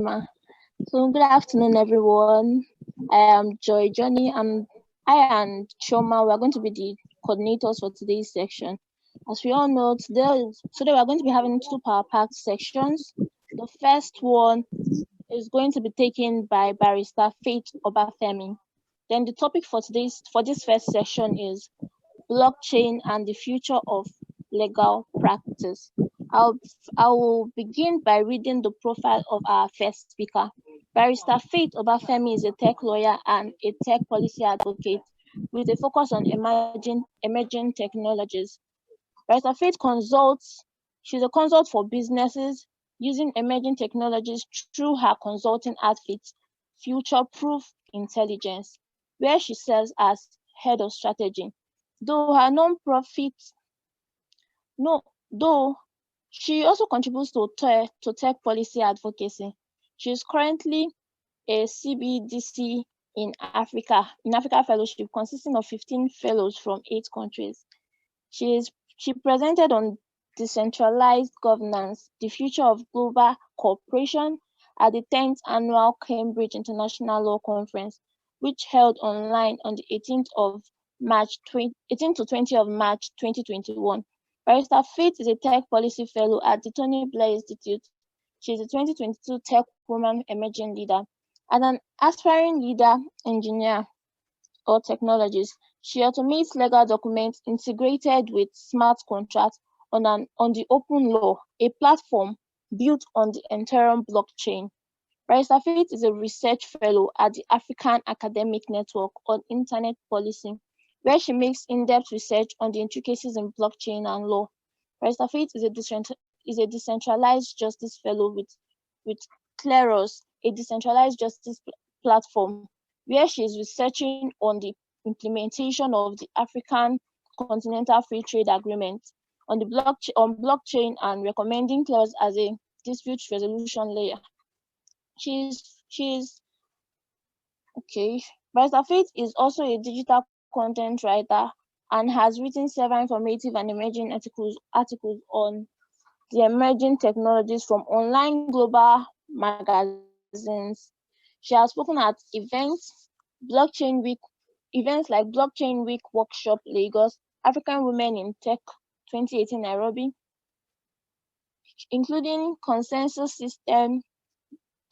Ma. So good afternoon, everyone. I am Joy Johnny, and I and Choma we are going to be the coordinators for today's section. As we all know, today we are going to be having two power packed sections. The first one is going to be taken by Barrister Faith Obafemi. Then the topic for this first session is blockchain and the future of legal practice. I will begin by reading the profile of our first speaker. Barrister Faith Obafemi is a tech lawyer and a tech policy advocate with a focus on emerging technologies. Barrister Faith she's a consult for businesses using emerging technologies through her consulting outfit, Future Proof Intelligence, where she serves as head of strategy. Though her non-profit, no, though she also contributes to tech policy advocacy. She is currently a CBDC in Africa Fellowship, consisting of 15 fellows from 8 countries. She presented on decentralized governance, the future of global cooperation at the 10th annual Cambridge International Law Conference, which held online on the 18th to 20th of March 2021. Barrister Faith is a Tech Policy Fellow at the Tony Blair Institute. She is a 2022 Tech Woman Emerging Leader. As an aspiring leader, engineer, or technologist, she automates legal documents integrated with smart contracts on the Open Law, a platform built on the Ethereum blockchain. Barrister Faith is a research fellow at the African Academic Network on Internet Policy, where she makes in-depth research on the intricacies in blockchain and law. Barrister Faith is a decentralized justice fellow with Kleros, a decentralized justice platform, where she is researching on the implementation of the African Continental Free Trade Agreement on blockchain and recommending Kleros as a dispute resolution layer. She's okay. Barrister Faith is also a digital content writer and has written several informative and emerging articles on the emerging technologies from online global magazines. She has spoken at blockchain week events like Blockchain Week Workshop Lagos, African Women in Tech 2018 Nairobi, including Consensus System,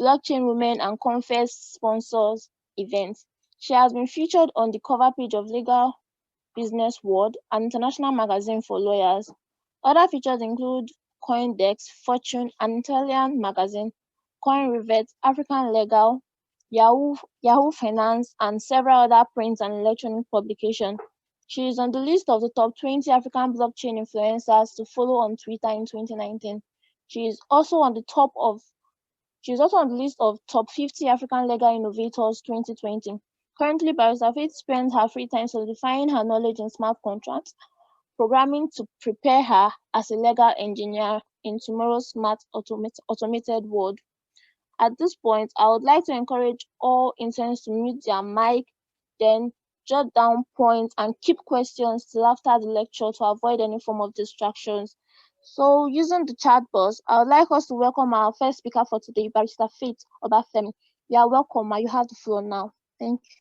Blockchain Women and Confess sponsors events. She has been featured on the cover page of Legal Business World, an international magazine for lawyers. Other features include CoinDesk, Fortune, an Italian magazine, CoinRevert, African Legal, Yahoo Finance, and several other print and electronic publications. She is on the list of the top 20 African blockchain influencers to follow on Twitter in 2019. She is also on the list of top 50 African legal innovators 2020. Currently, Barrister Faith spends her free time solidifying her knowledge in smart contracts, programming to prepare her as a legal engineer in tomorrow's smart automated world. At this point, I would like to encourage all interns to mute their mic, then jot down points and keep questions till after the lecture to avoid any form of distractions. So using the chat box, I would like us to welcome our first speaker for today, Barrister Faith Obafemi. You are welcome, you have the floor now. Thank you.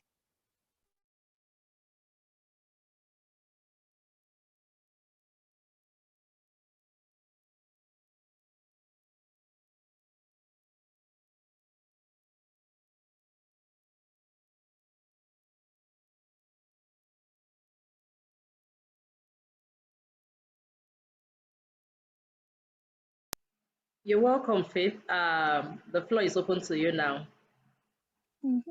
You're welcome, Faith. The floor is open to you now. Mhm.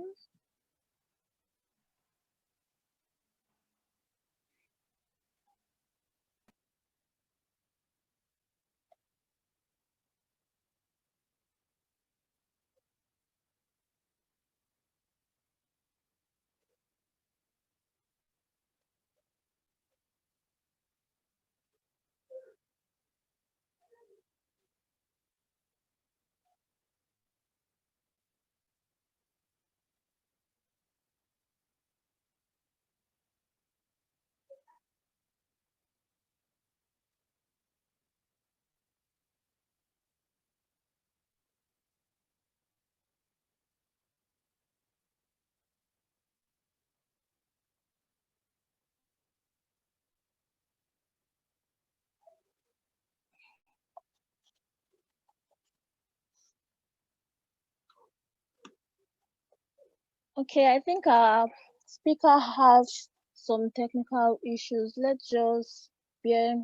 Okay, I think our speaker has some technical issues. Let's just bear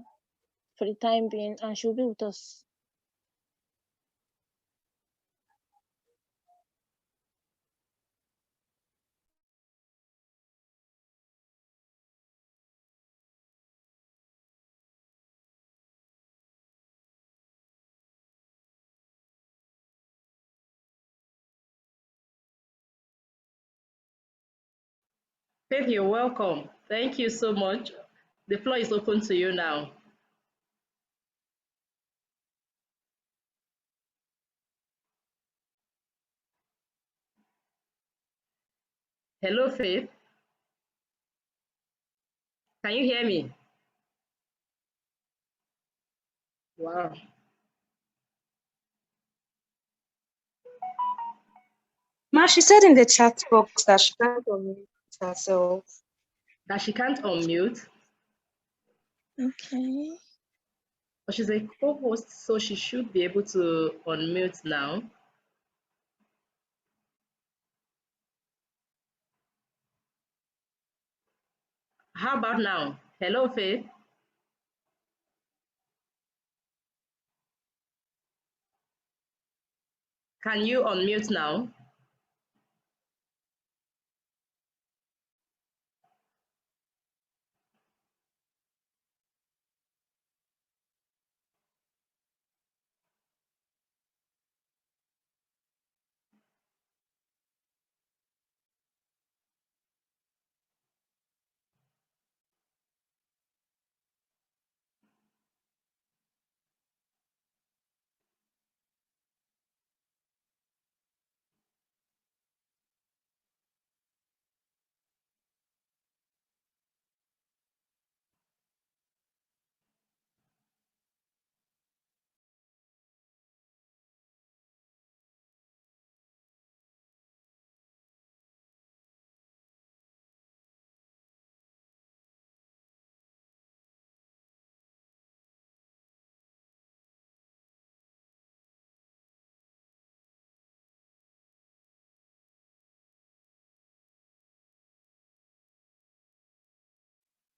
for the time being, and she'll be with us. Faith, you're welcome. Thank you so much. The floor is open to you now. Hello, Faith. Can you hear me? Wow. Ma, she said in the chat box that she can't unmute herself. That she can't unmute. Okay. But she's a co-host, so she should be able to unmute now. How about now? Hello, Faith. Can you unmute now?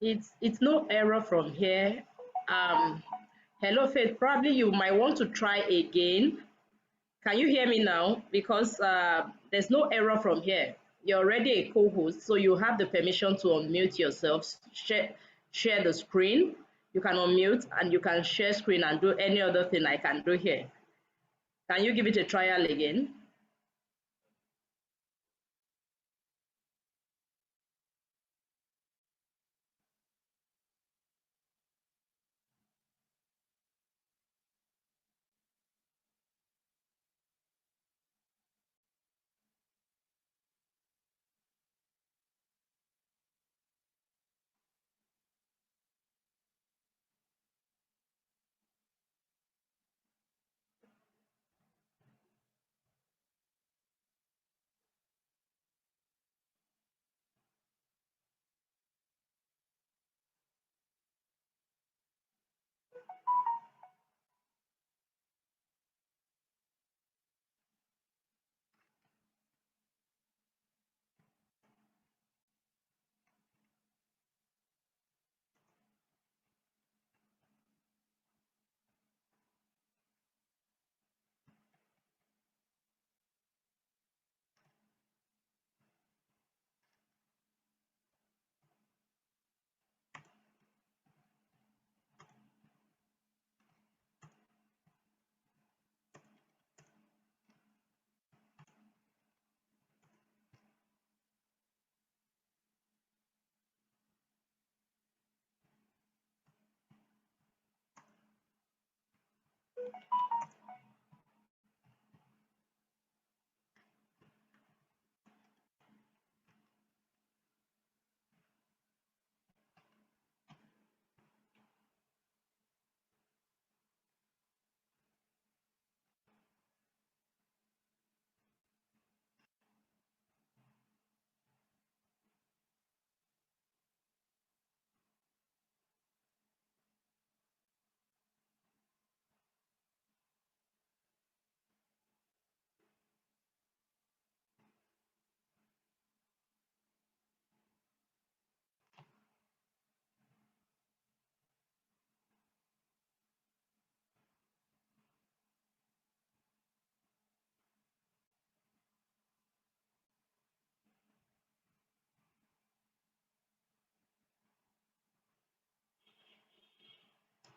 It's no error from here. Um, Hello, Faith. Probably you might want to try again. Can you hear me now? Because there's no error from here. You're already a co-host, so you have the permission to unmute yourself, share the screen. You can unmute and you can share screen and do any other thing I can do here. Can you give it a trial again?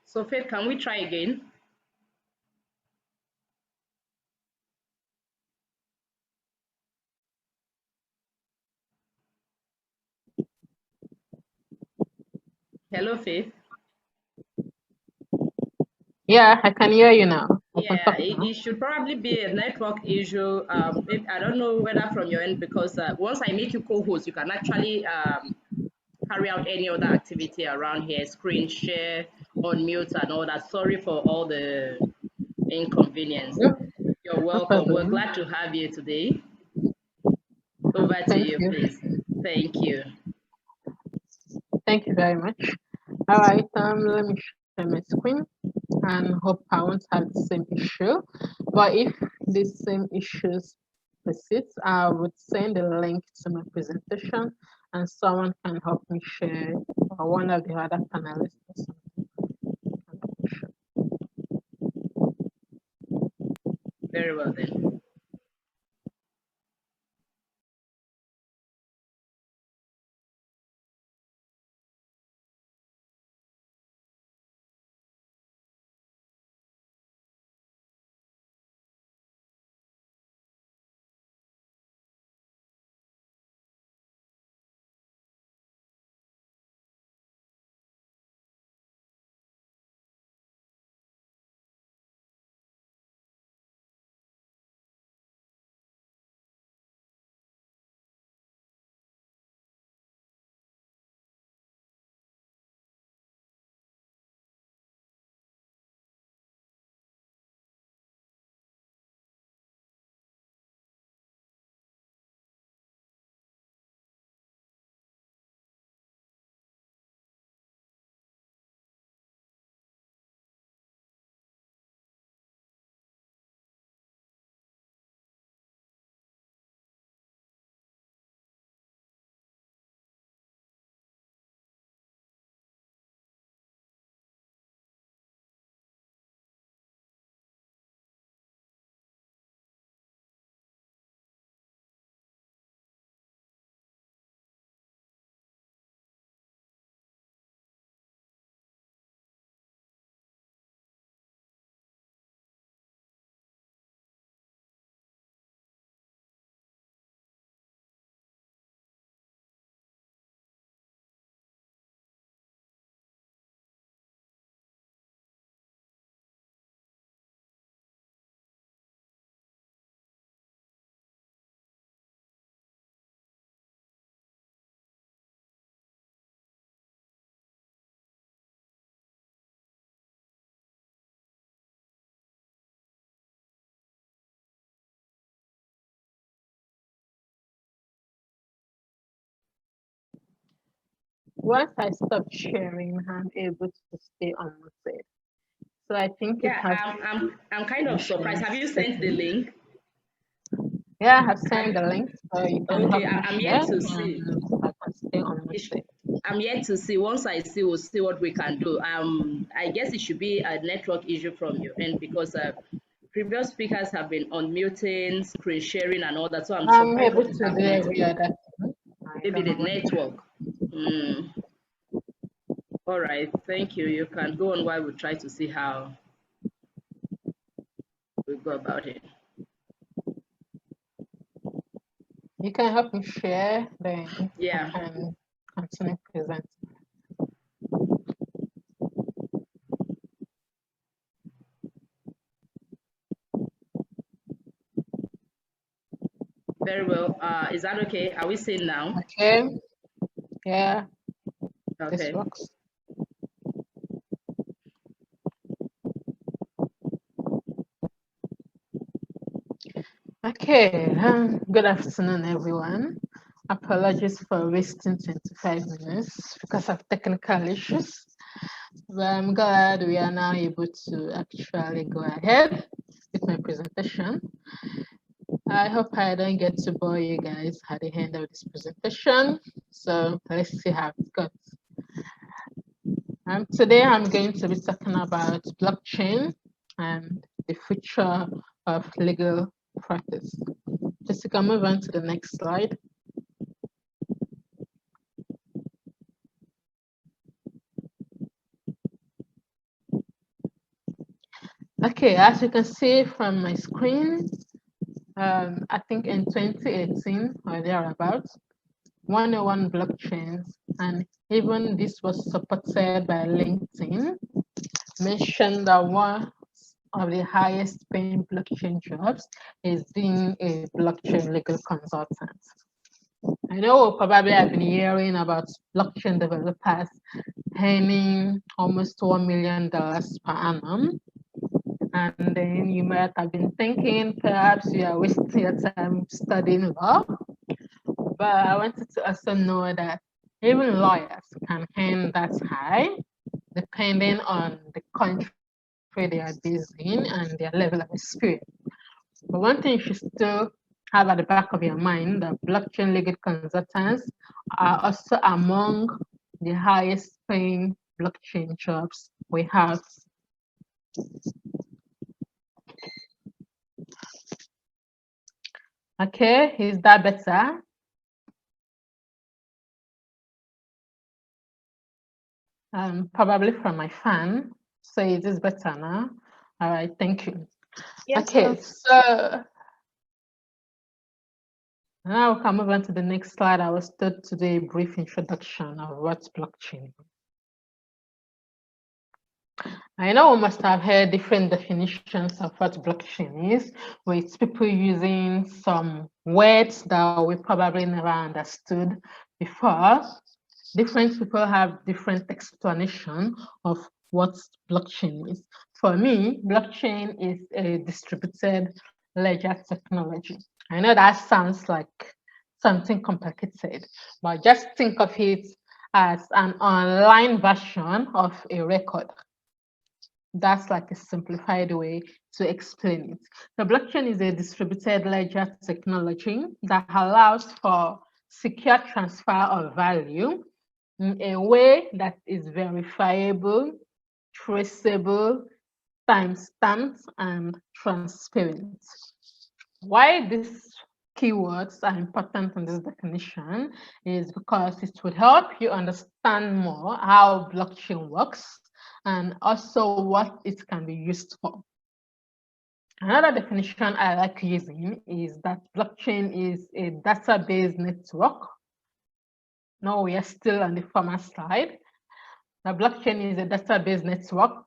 So Faith, can we try again? Hello, Faith. Yeah, I can hear you now. Yeah, it should probably be a network issue. I don't know whether from your end, because once I make you co-host, you can actually carry out any other activity around here, screen share, unmute, and all that. Sorry for all the inconvenience. Yep. You're welcome. We're glad to have you today. Over to you, please. Thank you. Thank you very much. All right, let me share my screen and hope I won't have the same issue. But if the same issues persist, I would send a link to my presentation and someone can help me share, or one of the other panelists or something. Very well then. Once I stop sharing, I'm able to stay on muted. So I think it has. I'm kind of surprised. Have you sent the link? Yeah, I have sent the link, so you can Okay, help me I'm share, yet to see. I can stay on muted. I'm yet to see. Once I see, we'll see what we can do. I guess it should be a network issue from your end, because previous speakers have been unmuting, screen sharing, and all that. So I'm surprised able what is to do happening. every other. Maybe the network. All right, thank you. You can go on while we try to see how we go about it. You can help me share, then Yeah. I can continue presenting. Very well. Is that okay? Are we seeing now? Okay. Yeah. Okay. This works. Okay. Good afternoon, everyone. Apologies for wasting 25 minutes because of technical issues. But I'm glad we are now able to actually go ahead with my presentation. I hope I don't get to bore you guys at the end of this presentation. So let's see how it goes. Today I'm going to be talking about blockchain and the future of legal practice. Jessica, move on to the next slide. Okay, as you can see from my screen, I think in 2018 or thereabouts, 101 blockchains, and even this was supported by LinkedIn, mentioned that one of the highest paying blockchain jobs is being a blockchain legal consultant. I know probably I've been hearing about blockchain developers earning almost $1 million per annum. And then you might have been thinking perhaps you are wasting your time studying law. But I wanted to also know that even lawyers can earn that high depending on the country they are based in and their level of experience. But one thing you should still have at the back of your mind that blockchain legal consultants are also among the highest paying blockchain jobs we have. Okay, is that better? Probably from my fan. So it is better now. All right, thank you. Yes, okay, ma'am. so now we can move on to the next slide. I will start to do a brief introduction of what's blockchain. I know we must have heard different definitions of what blockchain is, with people using some words that we probably never understood before. Different people have different explanation of what blockchain is. For me, blockchain is a distributed ledger technology. I know that sounds like something complicated, but just think of it as an online version of a record. That's like a simplified way to explain it. The blockchain is a distributed ledger technology that allows for secure transfer of value in a way that is verifiable, traceable, timestamped, and transparent. Why these keywords are important in this definition is because it would help you understand more how blockchain works and also what it can be used for. Another definition I like using is that blockchain is a database network. No, we are still on the former slide. The blockchain is a database network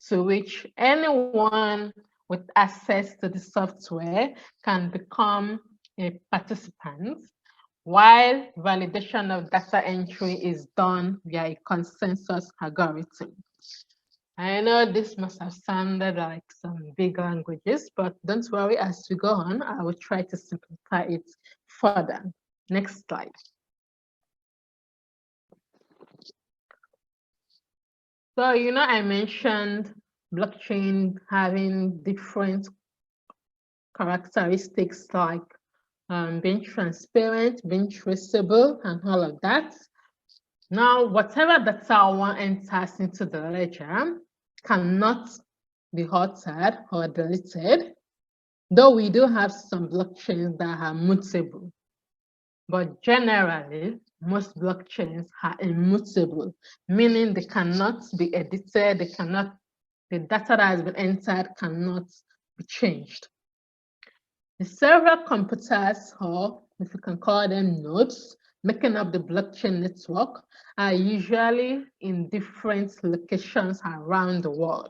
to which anyone with access to the software can become a participant, while validation of data entry is done via a consensus algorithm. I know this must have sounded like some big languages, but don't worry, as we go on, I will try to simplify it further. Next slide. So, I mentioned blockchain having different characteristics like being transparent, being traceable, and all of that. Now, whatever data one enters into the ledger cannot be altered or deleted, though we do have some blockchains that are mutable. But generally, most blockchains are immutable, meaning they cannot be edited, the data that has been entered cannot be changed. The several computers, or if you can call them nodes, making up the blockchain network are usually in different locations around the world.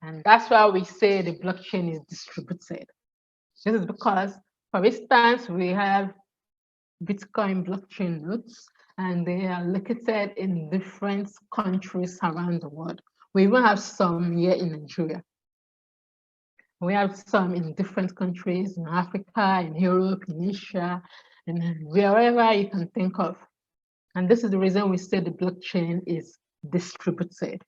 And that's why we say the blockchain is distributed. This is because, for instance, we have Bitcoin blockchain nodes, and they are located in different countries around the world. We even have some here in Nigeria. We have some in different countries, in Africa, in Europe, in Asia, and wherever you can think of. And this is the reason we say the blockchain is distributed.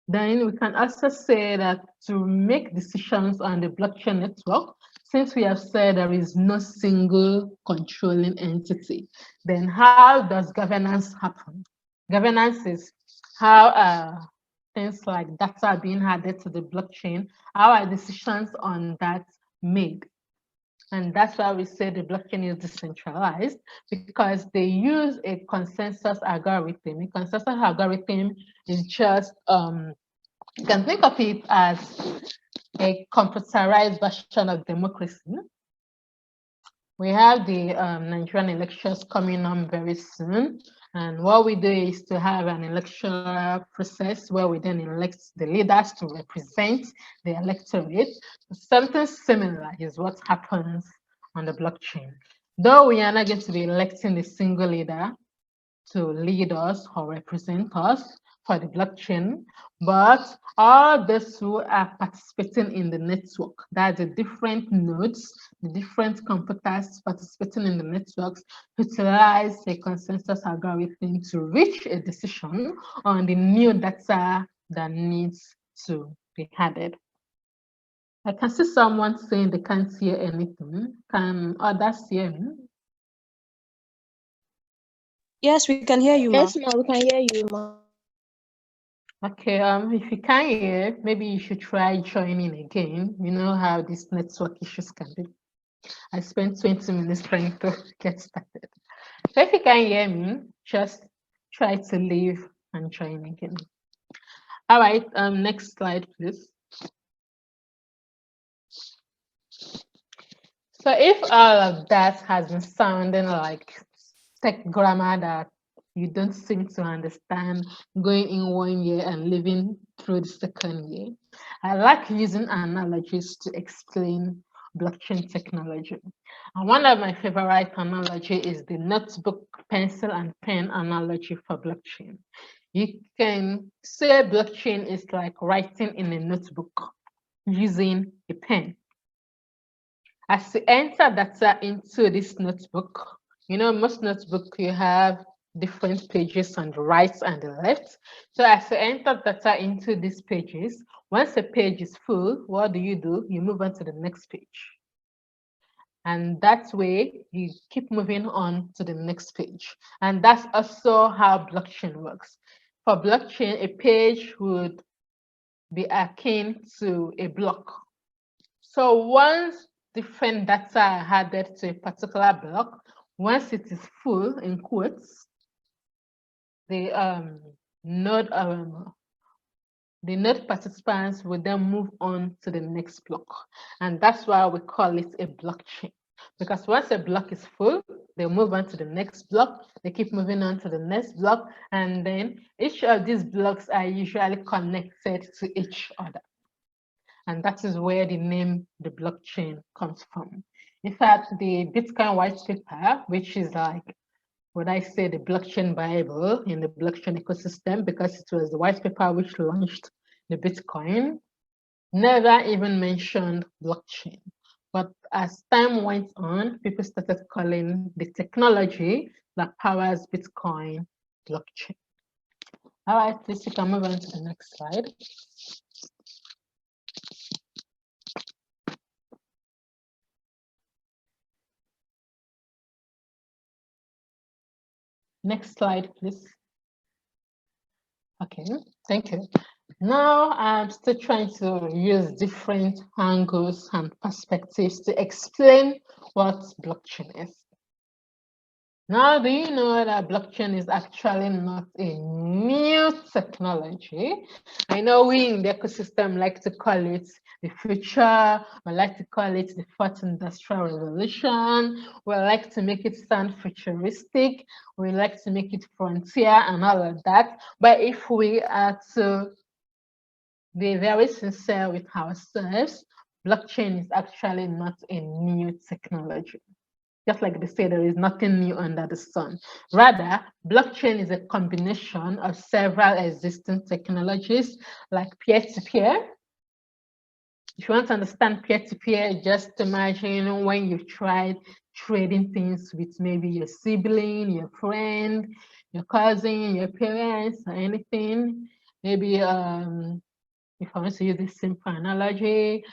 Then we can also say that to make decisions on the blockchain network, since we have said there is no single controlling entity, then how does governance happen? Governance is how things like data being added to the blockchain, how are decisions on that made? And that's why we say the blockchain is decentralized, because they use a consensus algorithm. A consensus algorithm is just, you can think of it as a computerized version of democracy. We have the Nigerian elections coming on very soon. And what we do is to have an electoral process where we then elect the leaders to represent the electorate. Something similar is what happens on the blockchain. Though we are not going to be electing a single leader to lead us or represent us for the blockchain, but all those who are participating in the network, that's the different nodes, the different computers participating in the networks, utilize a consensus algorithm to reach a decision on the new data that needs to be added. I can see someone saying they can't hear anything. Can others hear me? Yes, we can hear you, ma. Yes, ma'am, we can hear you, ma'am. Okay, if you can't hear, maybe you should try joining again. You know how these network issues can be. I spent 20 minutes trying to get started. So if you can't hear me, just try to leave and join again. All right, next slide, please. So if all of that has been sounding like tech grammar that you don't seem to understand going in 1 year and living through the second year, I like using analogies to explain blockchain technology. And one of my favorite analogy is the notebook, pencil, and pen analogy for blockchain. You can say blockchain is like writing in a notebook using a pen. As you enter data into this notebook, you know, most notebook you have different pages on the right and the left. So as you enter data into these pages, once a page is full, what do? You move on to the next page. And that way you keep moving on to the next page. And that's also how blockchain works. For blockchain, a page would be akin to a block. So once different data are added to a particular block, once it is full, in quotes, the node participants will then move on to the next block. And that's why we call it a blockchain. Because once a block is full, they move on to the next block, they keep moving on to the next block, and then each of these blocks are usually connected to each other. And that is where the name, the blockchain, comes from. In fact, the Bitcoin white paper, which is like what I say, the blockchain Bible in the blockchain ecosystem, because it was the white paper which launched the Bitcoin, never even mentioned blockchain. But as time went on, people started calling the technology that powers Bitcoin blockchain. All right, please, you can move on to the next slide. Next slide, please. Okay, thank you. Now I'm still trying to use different angles and perspectives to explain what blockchain is. Now, do you know that blockchain is actually not a new technology? I know we in the ecosystem like to call it the future, we like to call it the fourth industrial revolution, we like to make it sound futuristic, we like to make it frontier and all of that. But if we are to be very sincere with ourselves, blockchain is actually not a new technology. Just like they say, there is nothing new under the sun. Rather, blockchain is a combination of several existing technologies like peer-to-peer. If you want to understand peer-to-peer, just imagine when you've tried trading things with maybe your sibling, your friend, your cousin, your parents, or anything. Maybe if I want to use this simple analogy,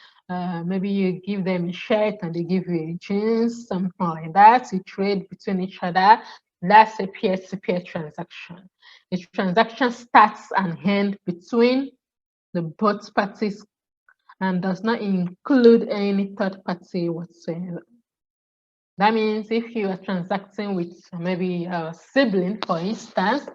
maybe you give them a shirt and they give you a jeans, something like that. You trade between each other. That's a peer-to-peer transaction. The transaction starts and ends between the both parties and does not include any third party whatsoever. That means if you are transacting with maybe a sibling, for instance,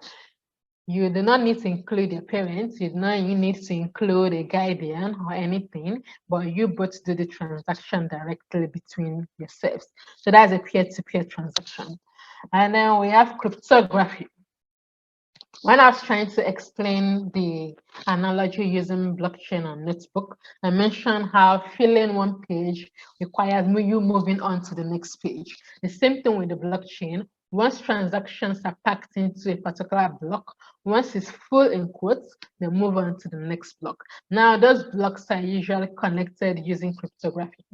You do not need to include your parents. You do not need to include a guardian or anything, but you both do the transaction directly between yourselves. So that's a peer-to-peer transaction. And then we have cryptography. When I was trying to explain the analogy using blockchain and notebook, I mentioned how filling one page requires you moving on to the next page. The same thing with the blockchain. Once transactions are packed into a particular block, once it's full in quotes, they move on to the next block. Now, those blocks are usually connected using cryptography.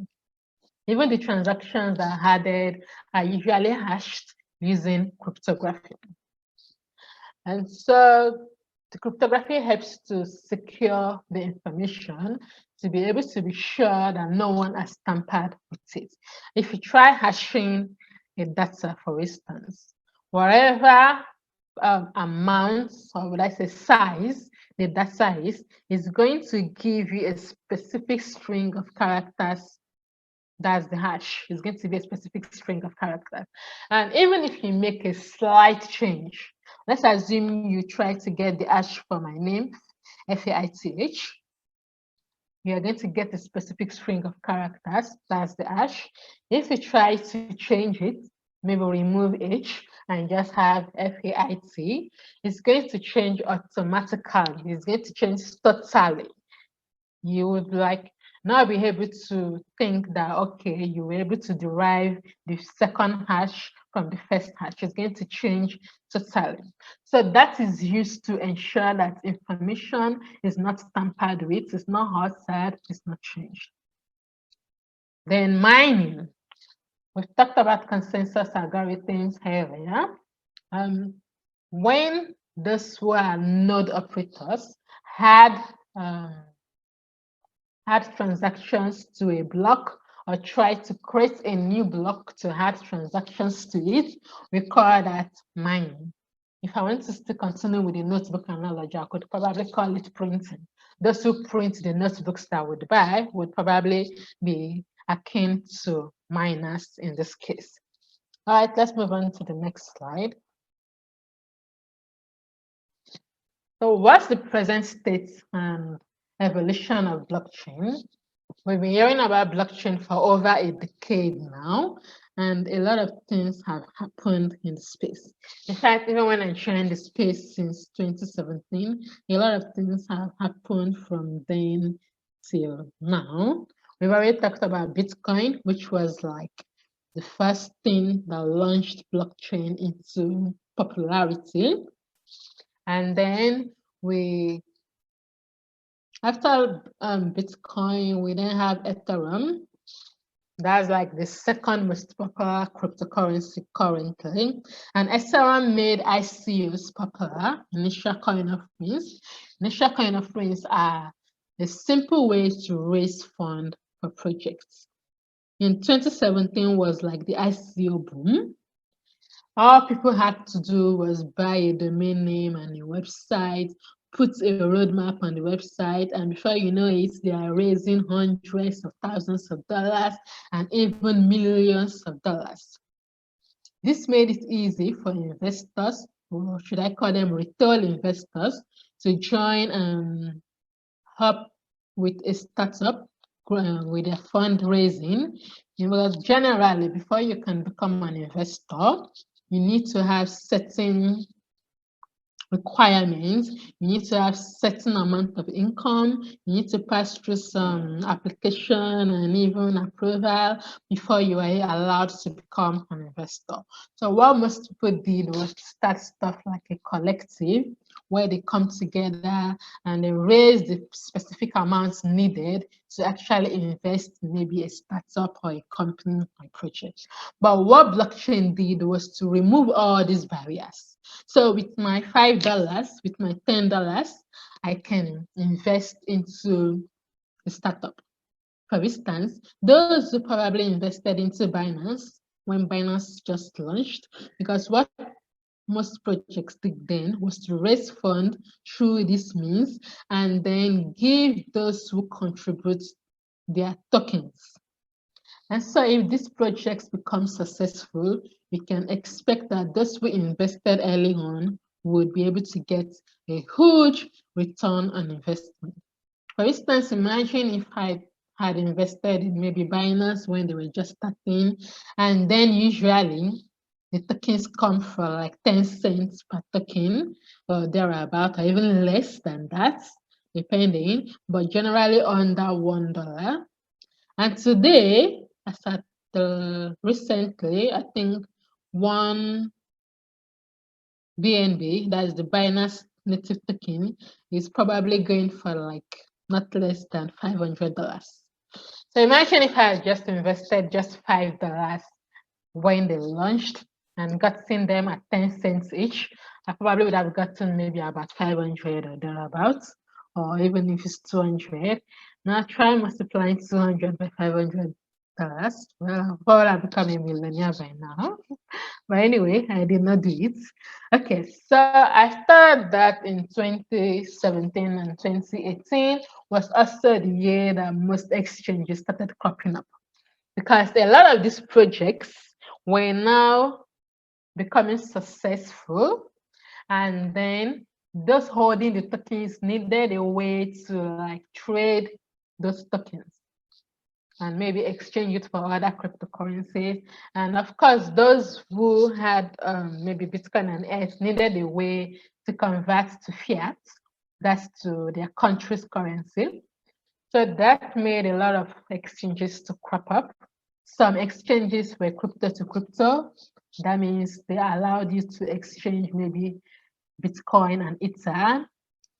Even the transactions that are added are usually hashed using cryptography. And so the cryptography helps to secure the information to be able to be sure that no one has tampered with it. If you try hashing a data, for instance, whatever amount, or would I say size, the data is going to give you a specific string of characters. That's the hash. It's going to be a specific string of characters. And even if you make a slight change, let's assume you try to get the hash for my name, Faith. You're going to get a specific string of characters. That's the hash. If you try to change it, maybe remove H and just have Faith, it's going to change automatically. It's going to change totally. You would now be able to think that, okay, you were able to derive the second hash from the first hash. It's going to change totally. So that is used to ensure that information is not tampered with, it's not altered, it's not changed. Then mining. We've talked about consensus algorithms earlier. When those were node operators had transactions to a block or try to create a new block to add transactions to it, we call that mining. If I want to still continue with the notebook analogy, I could probably call it printing. Those who print the notebooks that would buy would probably be akin to miners in this case. All right, let's move on to the next slide. So what's the present state and evolution of blockchain? We've been hearing about blockchain for over a decade now, and a lot of things have happened in the space. In fact, even when I joined the space since 2017, a lot of things have happened from then till now. We've already talked about Bitcoin, which was like the first thing that launched blockchain into popularity. And then after Bitcoin, we then have Ethereum. That's like the second most popular cryptocurrency currently. And Ethereum made ICOs popular, initial coin offerings. Initial coin offerings are a simple way to raise funds for projects. In 2017 was like the ICO boom. All people had to do was buy a domain name and a website, put a roadmap on the website, and before you know it, they are raising hundreds of thousands of dollars and even millions of dollars. This made it easy for investors, or should I call them retail investors, to join and help with a startup with a fundraising. Because generally, before you can become an investor, you need to have certain requirements. You need to have certain amount of income. You need to pass through some application and even approval before you are allowed to become an investor. So what most people did was to start stuff like a collective where they come together and they raise the specific amounts needed to actually invest in maybe a startup or a company or project. But what blockchain did was to remove all these barriers. So with my $5, with my $10, I can invest into a startup. For instance, those who probably invested into Binance when Binance just launched, because what most projects did then was to raise funds through this means and then give those who contribute their tokens. And so if these projects become successful, we can expect that those who invested early on would be able to get a huge return on investment. For instance, imagine if I had invested in maybe Binance when they were just starting, and then usually the tokens come for like 10 cents per token or thereabout, or even less than that, depending, but generally under $1. And today, as at recently, I think one BNB, that is the Binance native token, is probably going for like not less than $500. So imagine if I had just invested just $5 when they launched and gotten them at 10 cents each, I probably would have gotten maybe about 500 or thereabouts, or even if it's 200. Now try multiplying 200 by $500. Well, probably I've become a millionaire by now. But anyway, I did not do it. Okay, so I thought that in 2017 and 2018 was also the year that most exchanges started cropping up, because a lot of these projects were now becoming successful, and then those holding the tokens needed a way to like trade those tokens and maybe exchange it for other cryptocurrencies. And of course, those who had maybe Bitcoin and ETH needed a way to convert to fiat, that's to their country's currency. So that made a lot of exchanges to crop up. Some exchanges were crypto to crypto. That means they allowed you to exchange maybe Bitcoin and Ether.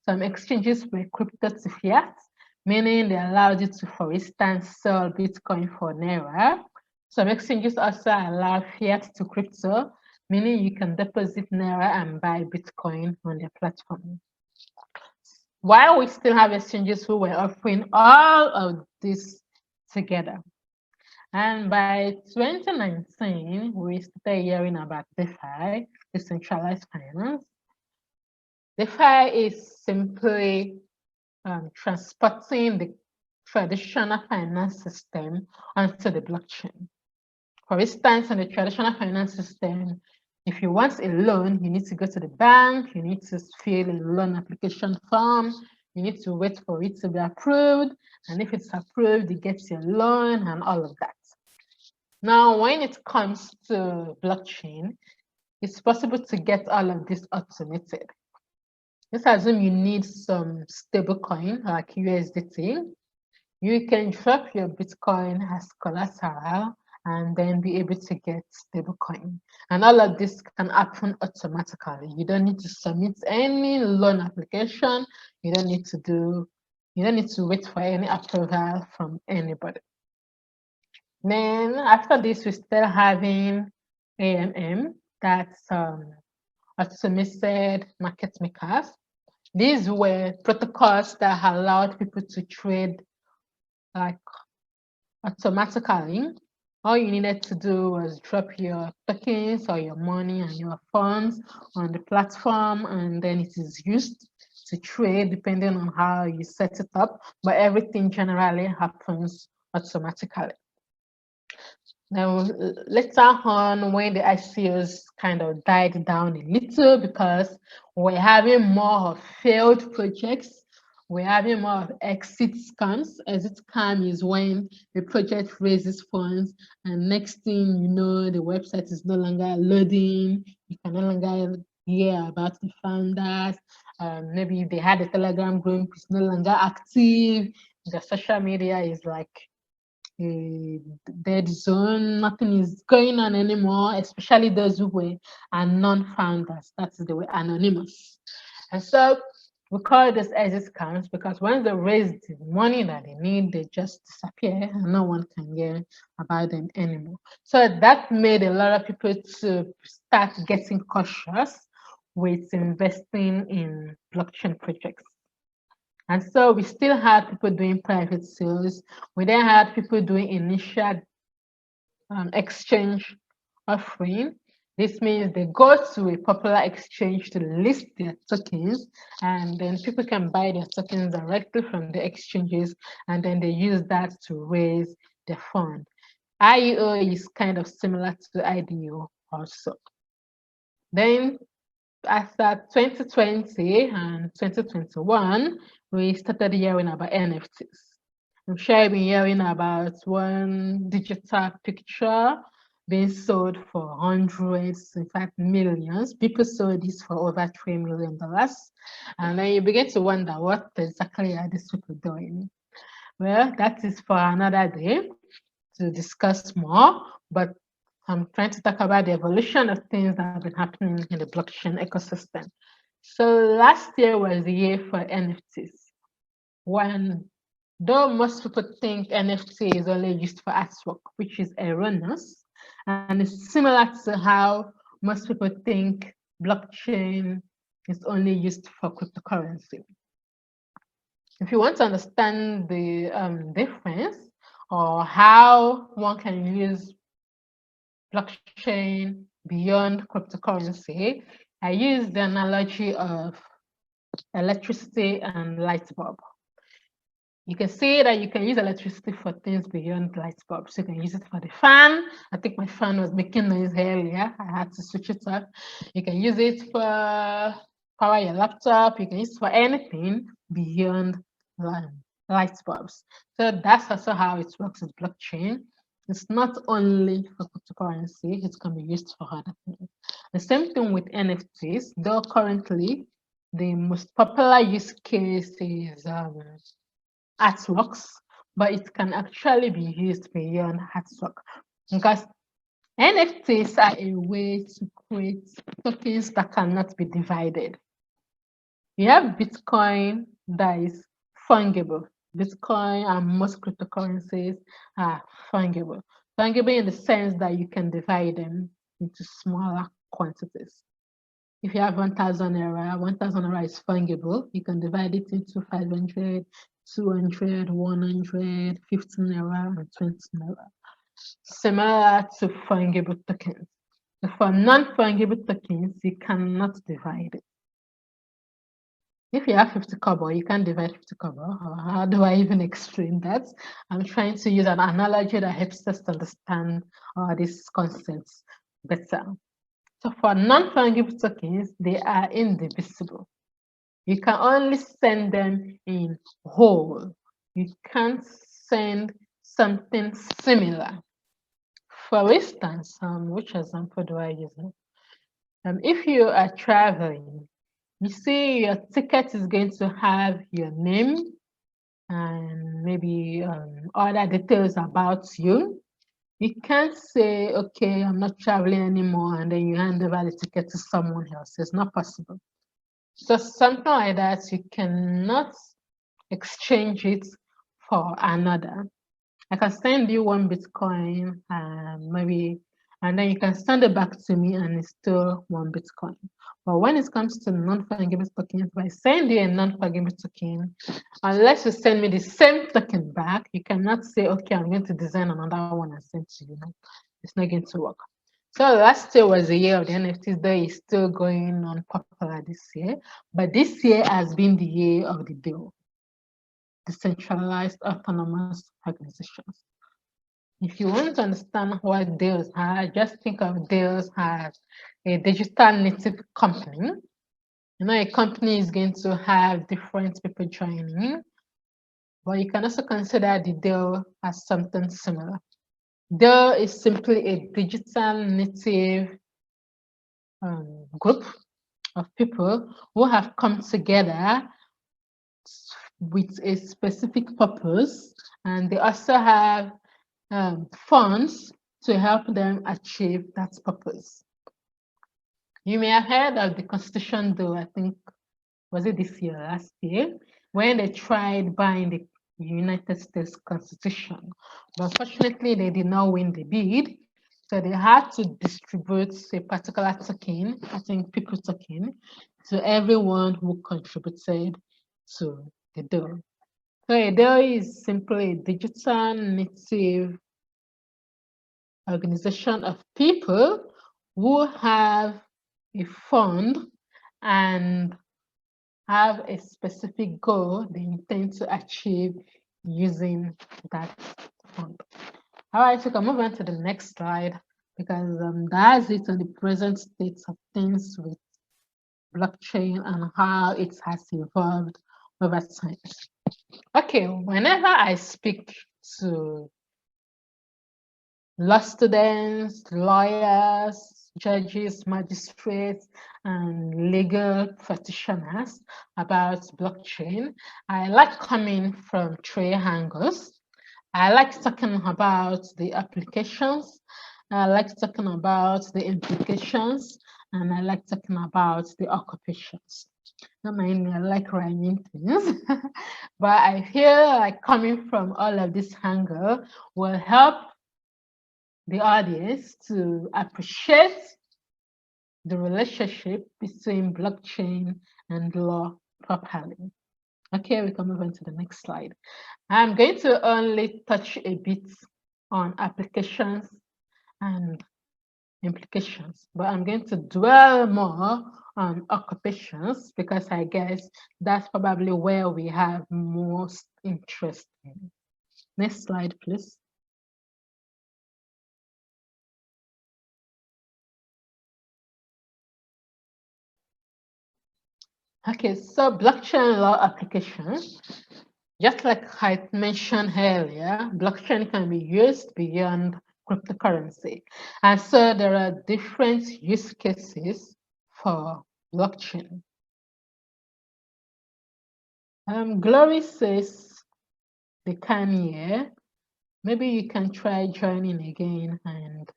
Some exchanges were crypto to fiat, meaning they allowed you to, for instance, sell Bitcoin for Naira. Some exchanges also allow fiat to crypto, meaning you can deposit Naira and buy Bitcoin on their platform. While we still have exchanges who were offering all of this together. And by 2019, we started hearing about DeFi, decentralized finance. DeFi is simply transporting the traditional finance system onto the blockchain. For instance, in the traditional finance system, if you want a loan, you need to go to the bank, you need to fill a loan application form, you need to wait for it to be approved, and if it's approved, you get your loan and all of that. Now, when it comes to blockchain, it's possible to get all of this automated. Let's assume you need some stable coin like USDT. You can drop your Bitcoin as collateral and then be able to get stablecoin. And all of this can happen automatically. You don't need to submit any loan application. You don't need to wait for any approval from anybody. Then after this, we're still having AMM, that's automated market makers. These were protocols that allowed people to trade like automatically. All you needed to do was drop your tokens or your money and your funds on the platform, and then it is used to trade depending on how you set it up, but everything generally happens automatically. Now, later on, when the ICOs kind of died down a little because we're having more of failed projects, we're having more of exit scams. Exit scam is when the project raises funds and next thing you know, the website is no longer loading. You can no longer hear about the founders. Maybe they had a Telegram group, it's no longer active. The social media is like a dead zone, nothing is going on anymore, especially those who are non-founders, that's the way, anonymous. And so we call this exit scams because when they raise the money that they need, they just disappear and no one can hear about them anymore. So that made a lot of people to start getting cautious with investing in blockchain projects. And so we still had people doing private sales. We then had people doing initial exchange offering. This means they go to a popular exchange to list their tokens, and then people can buy their tokens directly from the exchanges, and then they use that to raise the fund. IEO is kind of similar to IDO also. Then after 2020 and 2021, we started hearing about NFTs. I'm sure I've been hearing about one digital picture being sold for hundreds, in fact, millions. People sold this for over $3 million. And then you begin to wonder, what exactly are these people doing? Well, that is for another day to discuss more, but I'm trying to talk about the evolution of things that have been happening in the blockchain ecosystem. So last year was the year for NFTs. Though most people think NFT is only used for artwork, which is erroneous, and it's similar to how most people think blockchain is only used for cryptocurrency. If you want to understand the difference or how one can use blockchain beyond cryptocurrency, I use the analogy of electricity and light bulb. You can see that you can use electricity for things beyond light bulbs. You can use it for the fan. I think my fan was making noise earlier. I had to switch it off. You can use it for power your laptop. You can use it for anything beyond light bulbs. So that's also how it works with blockchain. It's not only for cryptocurrency, it can be used for other things. The same thing with NFTs, though currently the most popular use case is artworks, but it can actually be used beyond artwork because NFTs are a way to create tokens that cannot be divided. You have Bitcoin that is fungible. Bitcoin and most cryptocurrencies are fungible. Fungible in the sense that you can divide them into smaller quantities. If you have 1,000 naira, 1,000 naira is fungible. You can divide it into 500, 200, 100, 15 naira, and 20 naira. Similar to fungible tokens. For non-fungible tokens, you cannot divide it. If you have 50 kobo, you can't divide 50 kobo. How do I even explain that? I'm trying to use an analogy that helps us to understand these concepts better. So for non-fungible tokens, they are indivisible. You can only send them in whole. You can't send something similar. For instance, which example do I use? If you are traveling, you see your ticket is going to have your name and maybe other details about you. You can't say, okay, I'm not traveling anymore, and then you hand over the ticket to someone else. It's not possible. So something like that, you cannot exchange it for another. I can send you one Bitcoin maybe, and then you can send it back to me and it's still one Bitcoin. But when it comes to non-fungible tokens, if I send you a non-fungible token, unless you send me the same token back, you cannot say, okay, I'm going to design another one and send to you. No, it's not going to work. So last year was the year of the NFTs, though it's still going on popular this year. But this year has been the year of the DAO, decentralized autonomous organizations. If you want to understand what DAOs are, just think of DAOs as a digital native company. You know, a company is going to have different people joining, but you can also consider the DAO as something similar. DAO is simply a digital native group of people who have come together with a specific purpose, and they also have funds to help them achieve that purpose. You may have heard of the Constitution, though, I think, was it this year, last year, when they tried buying the United States Constitution. But unfortunately, they did not win the bid. So they had to distribute a particular token, I think people token, to everyone who contributed to the DAO. So a DAO is simply a digital native organization of people who have a fund and have a specific goal they intend to achieve using that fund. All right, so we can move on to the next slide because that's it on the present state of things with blockchain and how it has evolved over time. Okay, whenever I speak to law students, lawyers, judges, magistrates, and legal practitioners about blockchain, I like coming from three angles. I like talking about the applications, I like talking about the implications, and I like talking about the occupations. Don't mind me, I like rhyming things. But I feel like coming from all of this angle will help the audience to appreciate the relationship between blockchain and law properly. Okay, we can move on to the next slide. I'm going to only touch a bit on applications and implications, but I'm going to dwell more on occupations because I guess that's probably where we have most interest in. Next slide, please. Okay, so blockchain law applications, just like I mentioned earlier, blockchain can be used beyond cryptocurrency. And so there are different use cases for blockchain. Glory says they can hear. Maybe you can try joining again and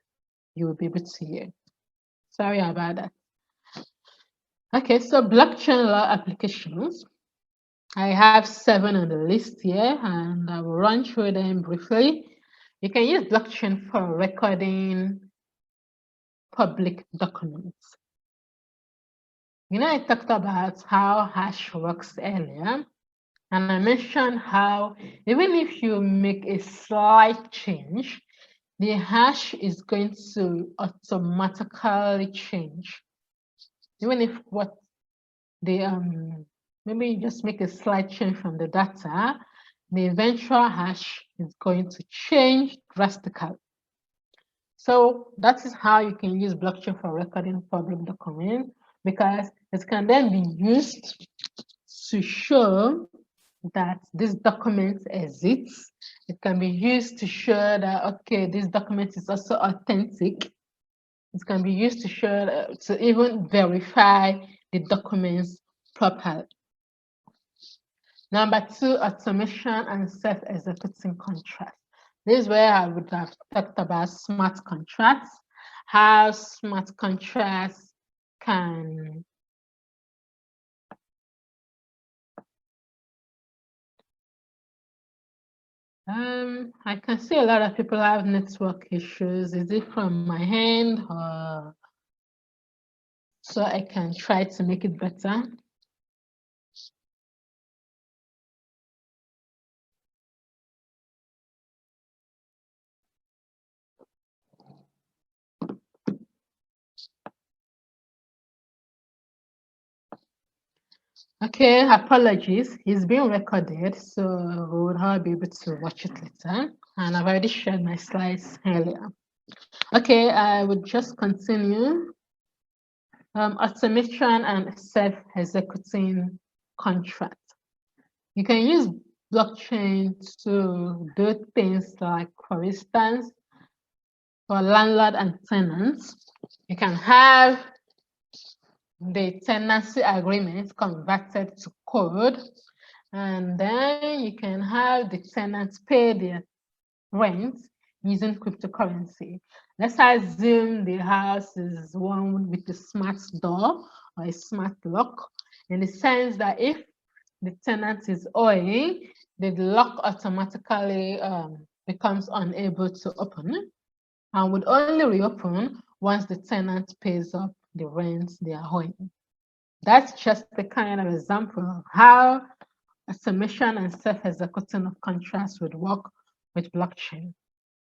you will be able to hear. Sorry about that. Okay, so blockchain law applications. I have 7 on the list here and I will run through them briefly. You can use blockchain for recording public documents. You know, I talked about how hash works earlier, and I mentioned how even if you make a slight change, the hash is going to automatically change. Even if what the maybe you just make a slight change from the data, the eventual hash is going to change drastically. So that is how you can use blockchain for recording public documents, because it can then be used to show that this document exists. It can be used to show that, okay, this document is also authentic. It can be used to show, to even verify the documents properly. Number 2, automation and self-executing contracts. This is where I would have talked about smart contracts, how smart contracts can I can see a lot of people have network issues. Is it from my hand or so I can try to make it better? Okay, apologies. It's being recorded, so we will not be able to watch it later. And I've already shared my slides earlier. Okay, I would just continue. Automation and self-executing contract. You can use blockchain to do things like, for instance, for landlord and tenants, you can have the tenancy agreement converted to code, and then you can have the tenants pay their rent using cryptocurrency. Let's assume the house is one with a smart door or a smart lock, in the sense that if the tenant is owing, the lock automatically becomes unable to open and would only reopen once the tenant pays up the rent they are owing. That's just the kind of example of how automation and self-executing of contracts would work with blockchain.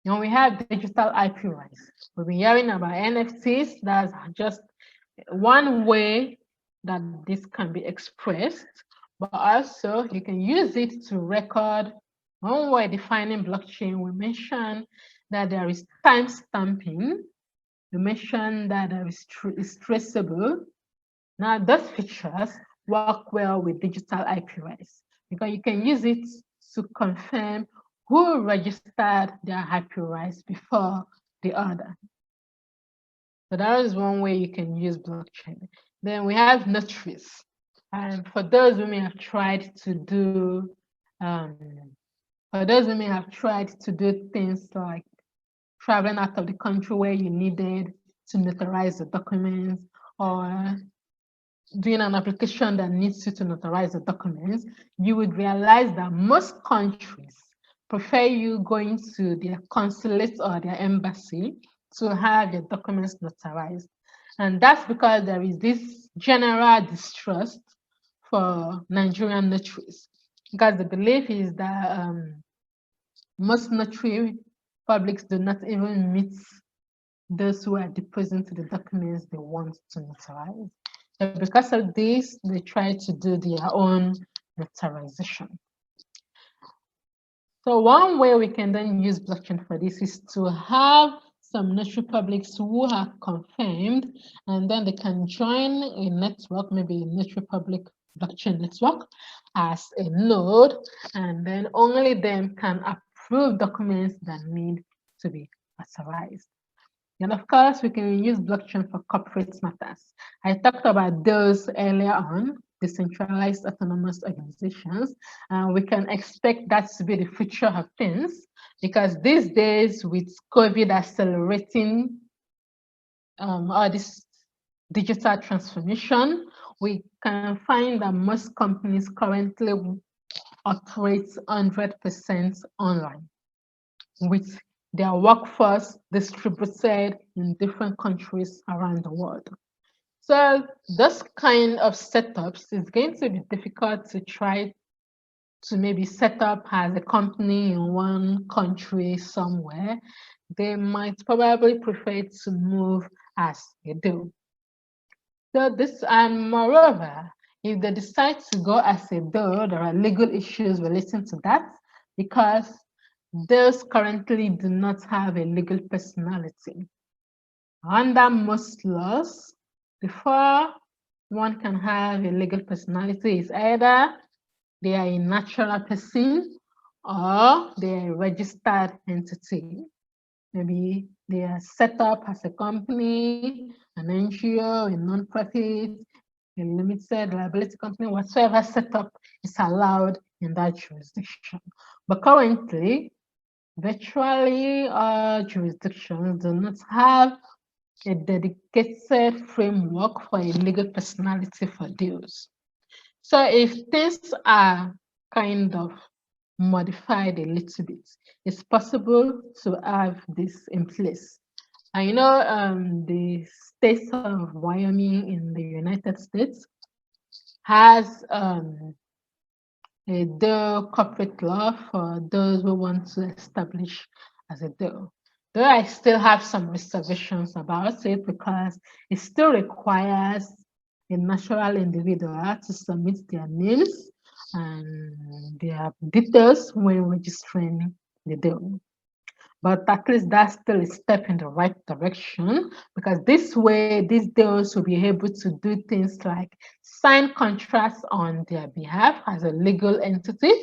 And we have digital IP rights. We've been hearing about NFTs. That's just one way that this can be expressed, but also you can use it to record. When we're defining blockchain, we mentioned that there is time stamping. We mentioned that there is traceable. Now, those features work well with digital IP rights because you can use it to confirm who registered their IP rights before the other. So that is one way you can use blockchain. Then we have notaries. And for those who may have tried to do, things like traveling out of the country where you needed to notarize the documents, or doing an application that needs you to notarize the documents, you would realize that most countries prefer you going to their consulate or their embassy to have your documents notarized. And that's because there is this general distrust for Nigerian notaries, because the belief is that most notary publics do not even meet those who are depositing the documents they want to notarize. So because of this, they try to do their own notarization. So one way we can then use blockchain for this is to have some notary publics who are confirmed, and then they can join a network, maybe a notary public blockchain network as a node, and then only them can approve documents that need to be authorized. And of course, we can use blockchain for corporate matters. I talked about those earlier on, decentralized autonomous organizations. We can expect that to be the future of things, because these days with COVID accelerating all this digital transformation, we can find that most companies currently operate 100% online, with their workforce distributed in different countries around the world. So this kind of setups is going to be difficult to try to maybe set up as a company in one country somewhere. They might probably prefer to move as they do. So this, and moreover, if they decide to go as a do, there are legal issues relating to that, because those currently do not have a legal personality. Under most laws, before one can have a legal personality, is either they are a natural person or they are a registered entity. Maybe they are set up as a company, an NGO, a non-profit, a limited liability company, whatsoever setup is allowed in that jurisdiction. But currently, virtually all jurisdictions do not have a dedicated framework for a legal personality for deals. So if things are kind of modified a little bit, it's possible to have this in place. I know the state of Wyoming in the United States has a DO corporate law for those who want to establish as a DO. Though I still have some reservations about it, because it still requires a natural individual to submit their names and their details when registering the DO. But at least that's still a step in the right direction, because this way, these DOs will be able to do things like sign contracts on their behalf as a legal entity.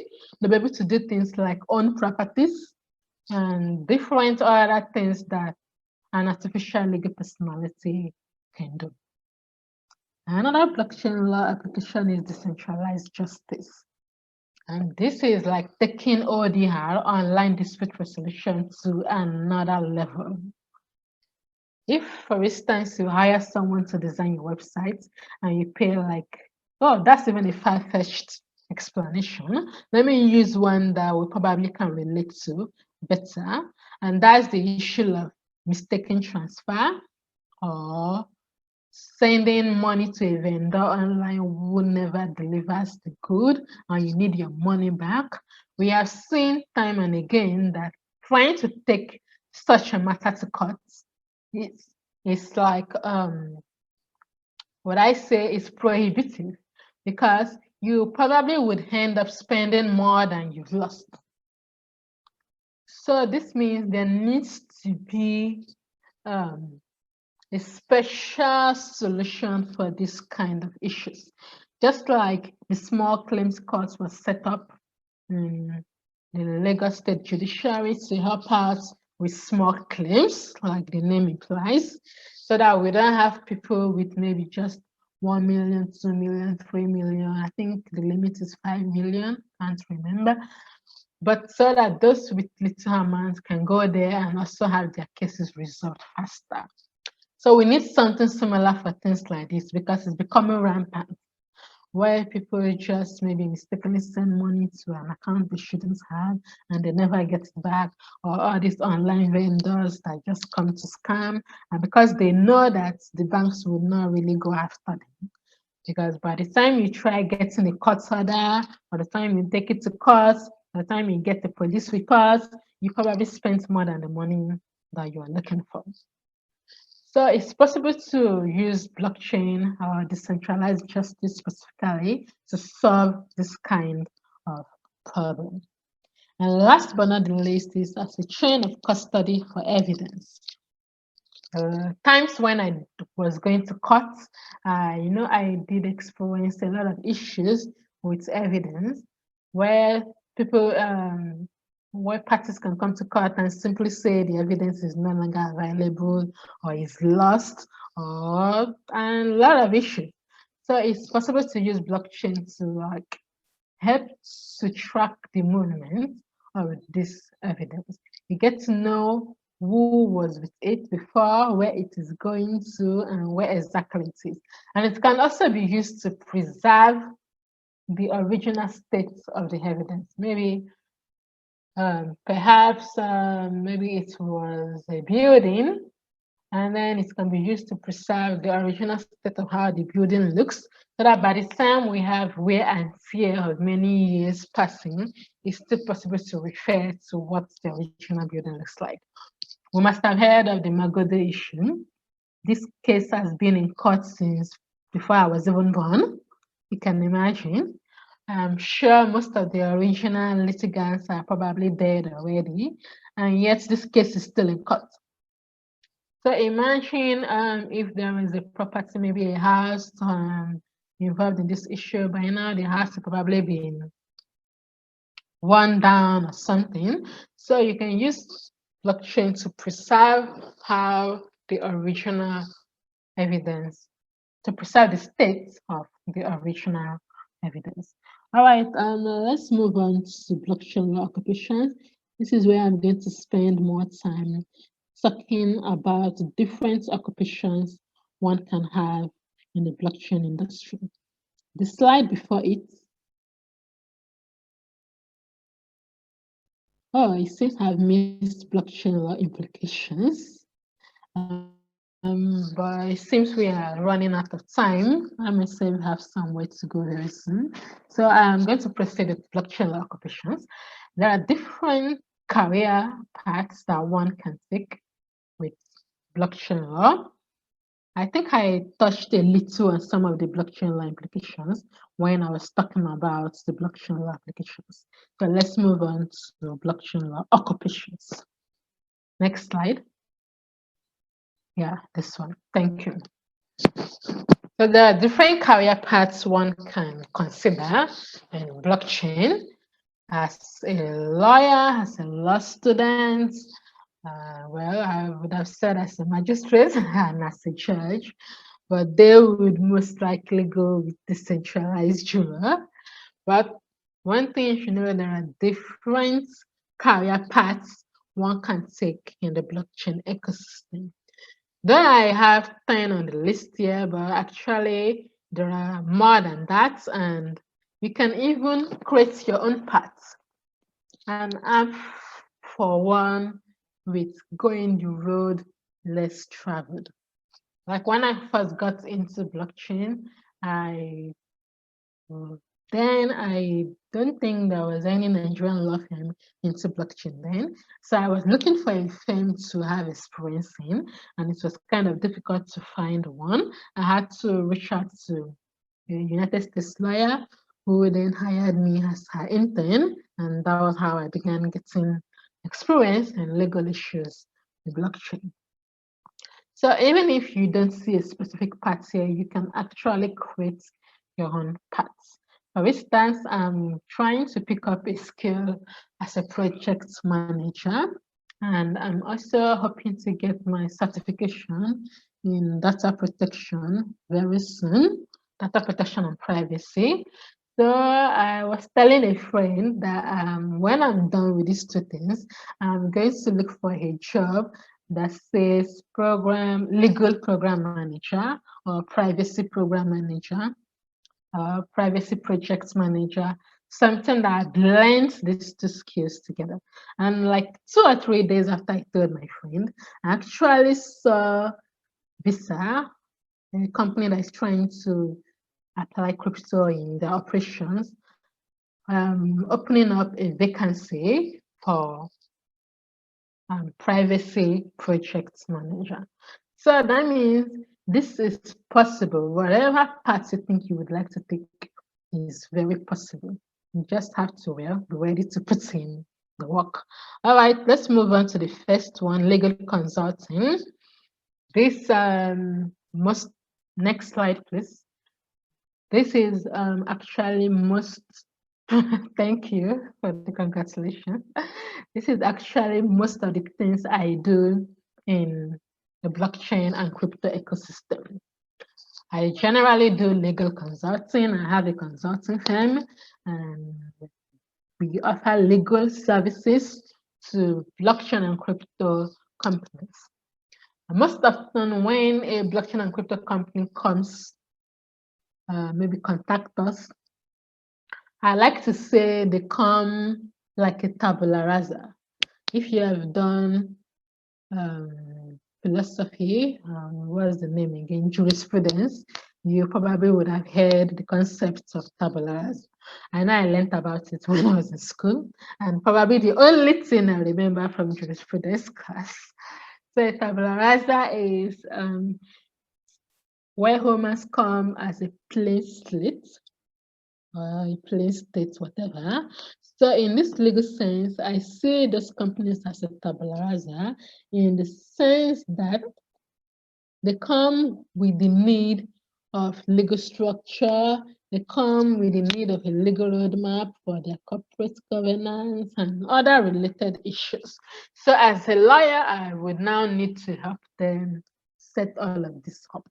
They'll be able to do things like own properties and different other things that an artificial legal personality can do. Another blockchain law application is decentralized justice. And this is like taking ODR, online dispute resolution, to another level. If, for instance, you hire someone to design your website and you pay like, oh, that's even a far-fetched explanation. Let me use one that we probably can relate to better. And that's the issue of mistaken transfer, or sending money to a vendor online who never delivers the good and you need your money back. We have seen time and again that trying to take such a matter to court, it's like what I say is prohibitive, because you probably would end up spending more than you've lost. So this means there needs to be a special solution for this kind of issues. Just like the small claims court was set up in the Lagos State Judiciary to help out with small claims, like the name implies, so that we don't have people with maybe just 1 million, 2 million, 3 million. I think the limit is 5 million, can't remember. But so that those with little amounts can go there and also have their cases resolved faster. So we need something similar for things like this because it's becoming rampant, where people just maybe mistakenly send money to an account they shouldn't have and they never get it back, or all these online vendors that just come to scam, and because they know that the banks will not really go after them. Because by the time you try getting a court order, by the time you take it to court, by the time you get the police report, you probably spent more than the money that you are looking for. So it's possible to use blockchain or decentralized justice specifically to solve this kind of problem. And last but not the least is as a chain of custody for evidence. Times when I was going to court, I did experience a lot of issues with evidence where people, where parties can come to court and simply say the evidence is no longer available or is lost, and a lot of issues. So it's possible to use blockchain to help to track the movement of this evidence. You get to know who was with it before, where it is going to, and where exactly it is. And it can also be used to preserve the original state of the evidence. Maybe, perhaps, maybe it was a building, and then it can be used to preserve the original state of how the building looks, so that by the time we have wear and tear of many years passing, it's still possible to refer to what the original building looks like. We must have heard of the Magodo issue. This case has been in court since before I was even born. You can imagine. I'm sure most of the original litigants are probably dead already, and yet this case is still in court. So imagine if there is a property, maybe a house involved in this issue. By now, the house has probably been worn down or something. So you can use blockchain to preserve how the original evidence, to preserve the state of the original evidence. All right, let's move on to blockchain law occupations. This is where I'm going to spend more time talking about different occupations one can have in the blockchain industry. The slide before it. Oh, it says I've missed blockchain law implications. But it seems we are running out of time. I myself have somewhere to go very soon. So I'm going to proceed with blockchain law occupations. There are different career paths that one can take with blockchain law. I think I touched a little on some of the blockchain law implications when I was talking about the blockchain law applications. So let's move on to blockchain law occupations. Next slide. Yeah, this one. Thank you. So there are different career paths one can consider in blockchain. As a lawyer, as a law student, well, I would have said as a magistrate and as a judge, but they would most likely go with decentralized juror. But one thing you should know, there are different career paths one can take in the blockchain ecosystem. Though I have 10 on the list here, but actually there are more than that, and you can even create your own path. And I'm for one with going the road less traveled. Like when I first got into blockchain, I don't think there was any Nigerian law firm into blockchain then. So I was looking for a firm to have experience in, and it was kind of difficult to find one. I had to reach out to a United States lawyer who then hired me as her intern, and that was how I began getting experience in legal issues with blockchain. So even if you don't see a specific part here, you can actually create your own parts. For instance, I'm trying to pick up a skill as a project manager, and I'm also hoping to get my certification in data protection very soon, data protection and privacy. So I was telling a friend that when I'm done with these two things, I'm going to look for a job that says legal program manager or privacy program manager, privacy project manager, something that blends these two skills together. And like 2 or 3 days after I told my friend, I actually saw Visa, a company that is trying to apply crypto in their operations, opening up a vacancy for privacy project manager. So that means this is possible. Whatever path you think you would like to take is very possible. You just have to be ready to put in the work. All right, let's move on to the first one, legal consulting. This next slide, please. This is actually most, thank you for the congratulations. This is actually most of the things I do in the blockchain and crypto ecosystem. I generally do legal consulting. I have a consulting firm, and we offer legal services to blockchain and crypto companies. And most often when a blockchain and crypto company comes, maybe contact us, I like to say they come like a tabula rasa. If you have done philosophy, what's the name again? Jurisprudence, you probably would have heard the concept of tabula rasa. I know I learned about it when I was in school, and probably the only thing I remember from jurisprudence class. So tabula rasa is where humans come as a plain slate, a plain state, whatever. So in this legal sense, I see those companies as a tabula rasa in the sense that they come with the need of legal structure, they come with the need of a legal roadmap for their corporate governance and other related issues. So as a lawyer, I would now need to help them set all of this up.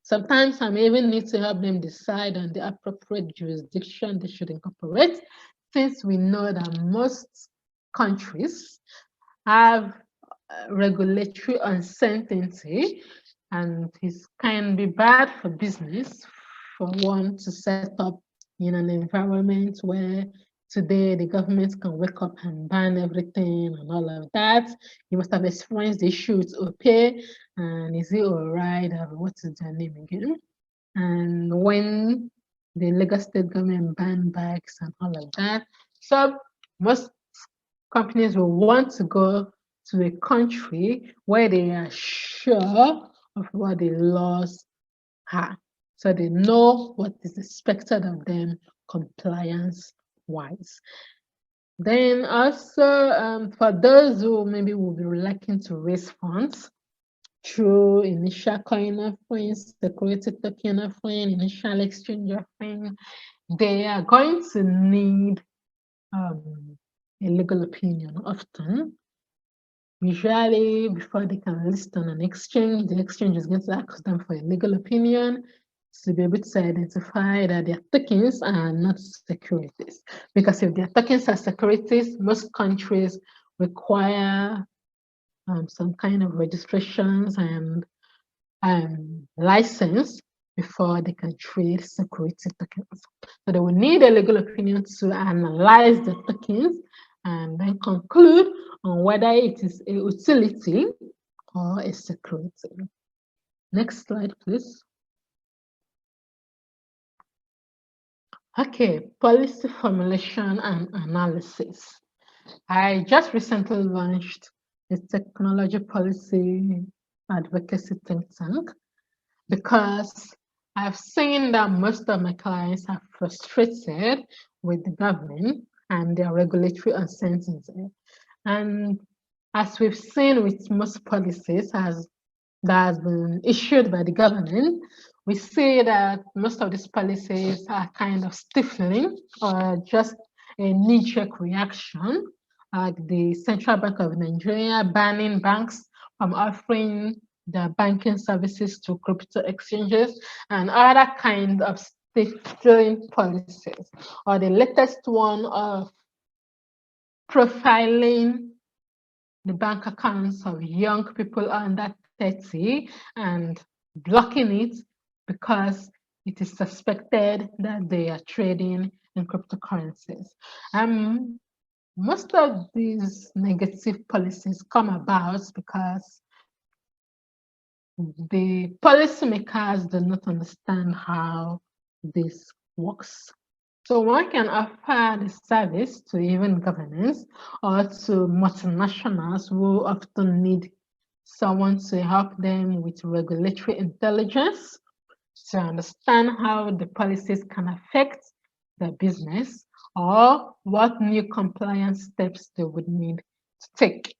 Sometimes I may even need to help them decide on the appropriate jurisdiction they should incorporate, since we know that most countries have regulatory uncertainty, and it can be bad for business for one to set up in an environment where today the government can wake up and ban everything and all of that. You must have experienced the issue with OPay and is it all right? What is their name again? And when the Lagos state government banned bikes and all of that, so most companies will want to go to a country where they are sure of what the laws are, so they know what is expected of them compliance-wise. Then also for those who maybe will be looking to raise funds through initial coin offering, security token offering, initial exchange offering, they are going to need a legal opinion often. Usually, before they can list on an exchange, the exchange is going to ask them for a legal opinion to be able to identify that their tokens are not securities. Because if their tokens are securities, most countries require some kind of registrations and license before they can trade security tokens. So they will need a legal opinion to analyze the tokens and then conclude on whether it is a utility or a security. Next slide, please. Okay, policy formulation and analysis. I just recently launched a technology policy advocacy think tank because I've seen that most of my clients are frustrated with the government and their regulatory uncertainty. And as we've seen with most policies, as that has been issued by the government, we see that most of these policies are kind of stifling or just a knee-jerk reaction, like the Central Bank of Nigeria banning banks from offering their banking services to crypto exchanges and other kinds of stifling policies, or the latest one of profiling the bank accounts of young people under 30 and blocking it because it is suspected that they are trading in cryptocurrencies. Most of these negative policies come about because the policymakers do not understand how this works. So one can offer the service to even governments or to multinationals who often need someone to help them with regulatory intelligence to understand how the policies can affect their business or what new compliance steps they would need to take.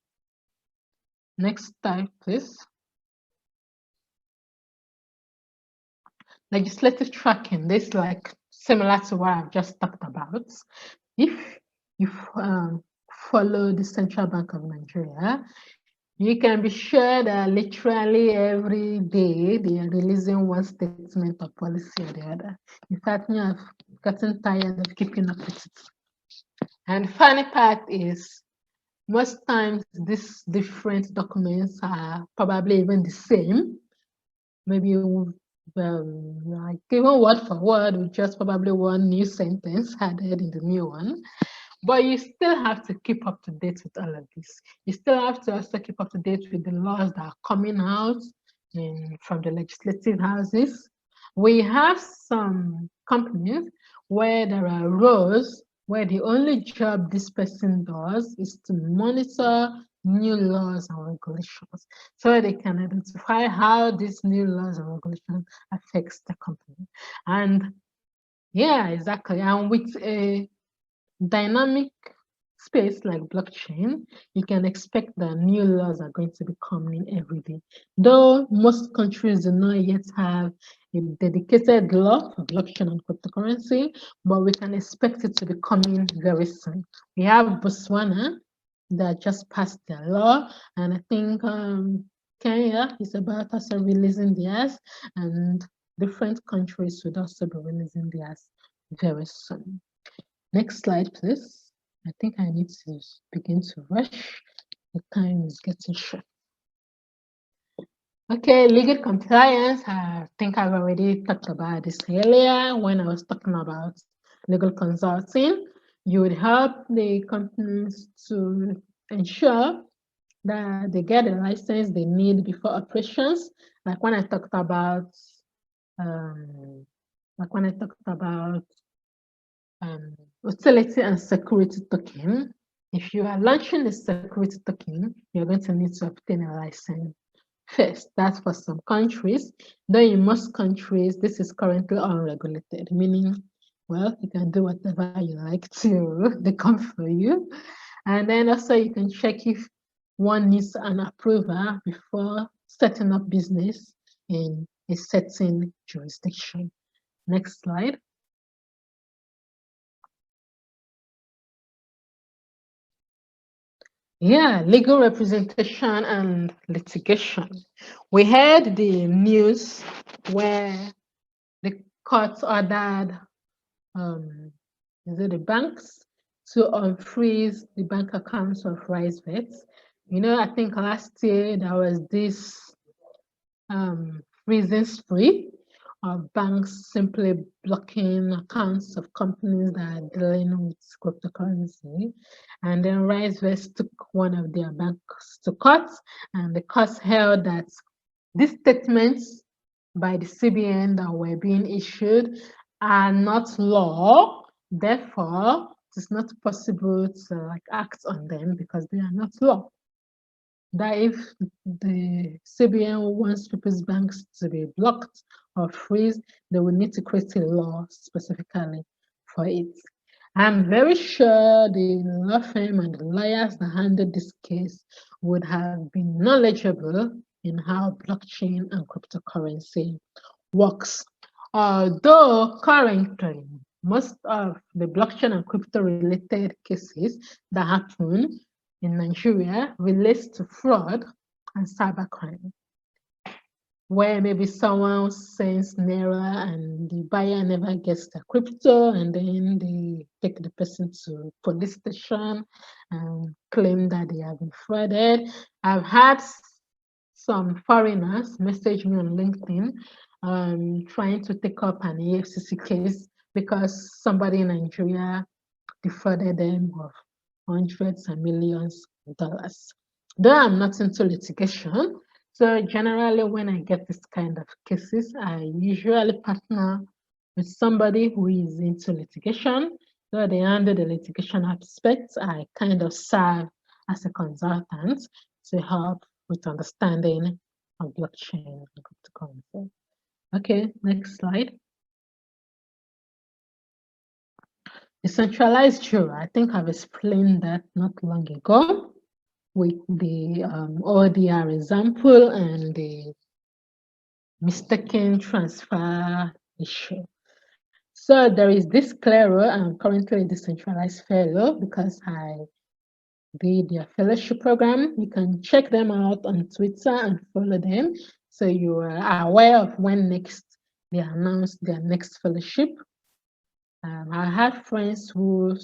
Next slide, please. Legislative tracking, this is like similar to what I've just talked about. If you follow the Central Bank of Nigeria, you can be sure that literally every day they are releasing one statement of policy or the other. In fact, I've gotten tired of keeping up with it. And the funny part is, most times these different documents are probably even the same. Maybe like even word for word with just probably one new sentence added in the new one. But you still have to keep up to date with all of this. You still have to also keep up to date with the laws that are coming out from the legislative houses. We have some companies where there are roles where the only job this person does is to monitor new laws and regulations so they can identify how these new laws and regulations affects the company. And yeah, exactly. And with a dynamic space like blockchain, you can expect that new laws are going to be coming every day. Though most countries do not yet have a dedicated law for blockchain and cryptocurrency, but we can expect it to be coming very soon. We have Botswana that just passed their law, and I think Kenya is about to start releasing theirs, and different countries should also be releasing theirs very soon. Next slide, please. I think I need to begin to rush. The time is getting short. Okay, legal compliance. I think I've already talked about this earlier when I was talking about legal consulting. You would help the companies to ensure that they get the license they need before operations. Like when I talked about, utility and security token. If you are launching a security token, you're going to need to obtain a license first. That's for some countries. Though in most countries, this is currently unregulated, meaning, well, you can do whatever you like to they come for you. And then also you can check if one needs an approval before setting up business in a certain jurisdiction. Next slide. Yeah, legal representation and litigation. We heard the news where the court ordered the banks to unfreeze the bank accounts of RiseVet. You know, I think last year there was this freezing spree of banks simply blocking accounts of companies that are dealing with cryptocurrency. And then RiseVest took one of their banks to court, and the court held that these statements by the CBN that were being issued are not law. Therefore, it's not possible to act on them because they are not law. That if the CBN wants people's banks to be blocked or freeze, they will need to create a law specifically for it. I'm very sure the law firm and the lawyers that handled this case would have been knowledgeable in how blockchain and cryptocurrency works. Though currently, most of the blockchain and crypto-related cases that happen in Nigeria relates to fraud and cybercrime, where maybe someone sends Naira and the buyer never gets the crypto, and then they take the person to police station and claim that they have been frauded. I've had some foreigners message me on LinkedIn trying to take up an EFCC case because somebody in Nigeria defrauded them of hundreds and millions of dollars. Though I'm not into litigation, so generally when I get this kind of cases, I usually partner with somebody who is into litigation. So they handle the litigation aspects. I kind of serve as a consultant to help with understanding of blockchain and cryptocurrency. Okay, next slide. Decentralized jury, I think I've explained that not long ago with the ODR example and the mistaken transfer issue. So there is this Claro. I'm currently a decentralized fellow because I did their fellowship program. You can check them out on Twitter and follow them so you are aware of when next they announce their next fellowship. I have friends who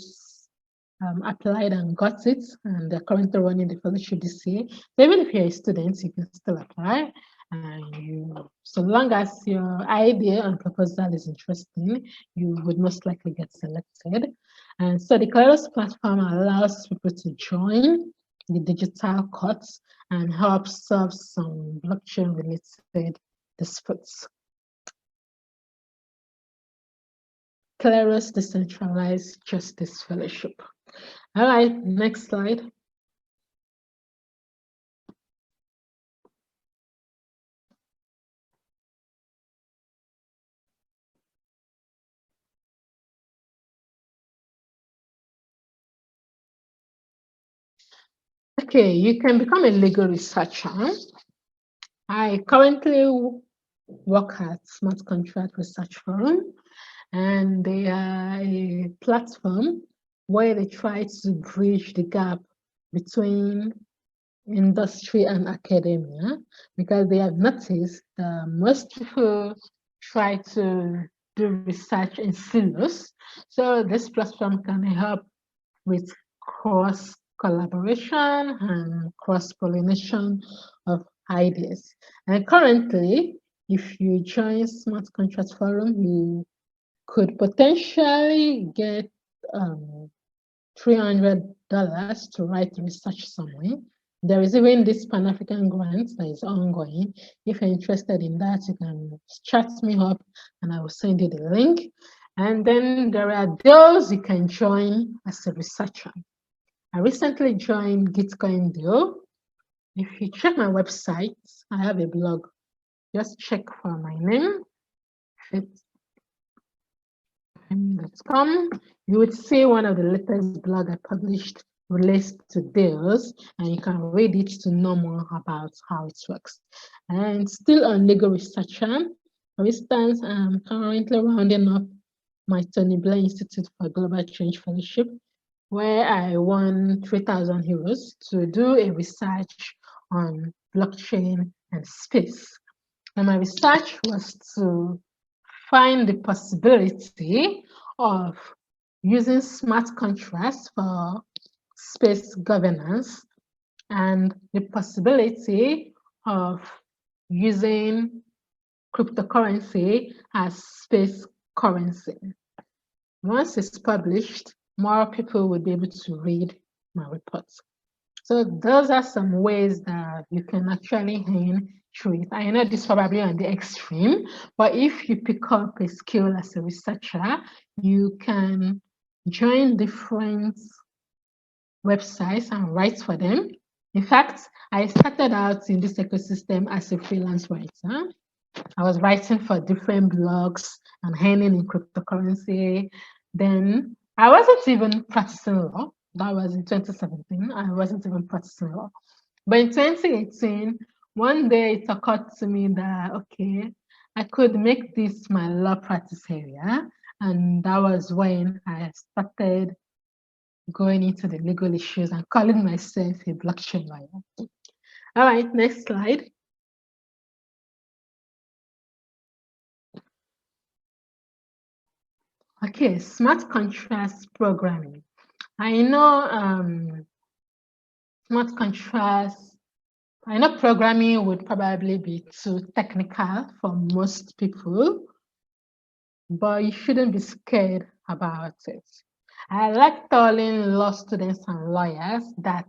applied and got it, and they're currently running the fellowship this year. So even if you're a student, you can still apply. And so long as your idea and proposal is interesting, you would most likely get selected. And so the Kairos platform allows people to join the digital courts and help solve some blockchain-related disputes. Kairos Decentralized Justice Fellowship. All right, next slide. Okay, you can become a legal researcher. I currently work at Smart Contract Research Forum, and they are a platform where they try to bridge the gap between industry and academia, because they have noticed that most people try to do research in silos. So this platform can help with cross collaboration and cross-pollination of ideas. And currently, if you join Smart Contract Forum, you could potentially get $300 to write research somewhere. There is even this Pan-African grant that is ongoing. If you're interested in that, you can chat me up and I will send you the link. And then there are those you can join as a researcher. I recently joined Gitcoin Deal. If you check my website, I have a blog. Just check for my name. Fitfm.com. You would see one of the latest blog I published relates to deals, and you can read it to know more about how it works. And still on legal researcher, for instance, I'm currently rounding up my Tony Blair Institute for Global Change Fellowship, where I won 3,000 euros to do a research on blockchain and space. And my research was to find the possibility of using smart contracts for space governance and the possibility of using cryptocurrency as space currency. Once it's published, more people will be able to read my reports. So those are some ways that you can actually earn through it. I know this is probably on the extreme, but if you pick up a skill as a researcher, you can join different websites and write for them. In fact, I started out in this ecosystem as a freelance writer. I was writing for different blogs and earning in cryptocurrency. Then I wasn't even practicing law. That was in 2017. I wasn't even practicing law. But in 2018, one day it occurred to me that, okay, I could make this my law practice area. And that was when I started going into the legal issues and calling myself a blockchain lawyer. All right, next slide. Okay, smart contrast programming. I know smart contrast, I know programming would probably be too technical for most people, but you shouldn't be scared about it. I like telling law students and lawyers that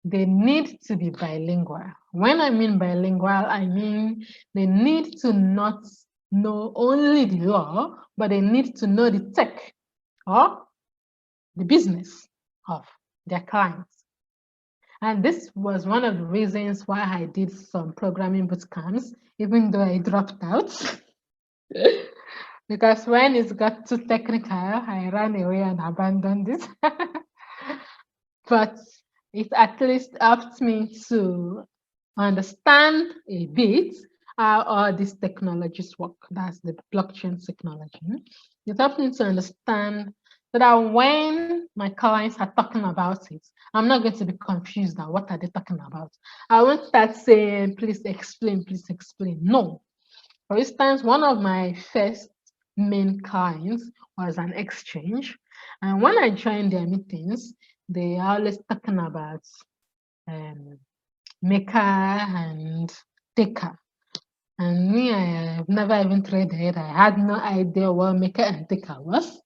they need to be bilingual. When I mean bilingual, I mean they need to not know only the law, but they need to know the tech or the business of their clients. And this was one of the reasons why I did some programming boot camps, even though I dropped out. Because when it got too technical, I ran away and abandoned it. But it at least helped me to understand a bit how all these technologies work. That's the blockchain technology. It helped me to understand so that when my clients are talking about it, I'm not going to be confused on what are they talking about. I won't start saying, please explain, please explain. No. For instance, one of my first main clients was an exchange. And when I joined their meetings, they are always talking about maker and taker. And me, I've never even traded. I had no idea what maker and taker was.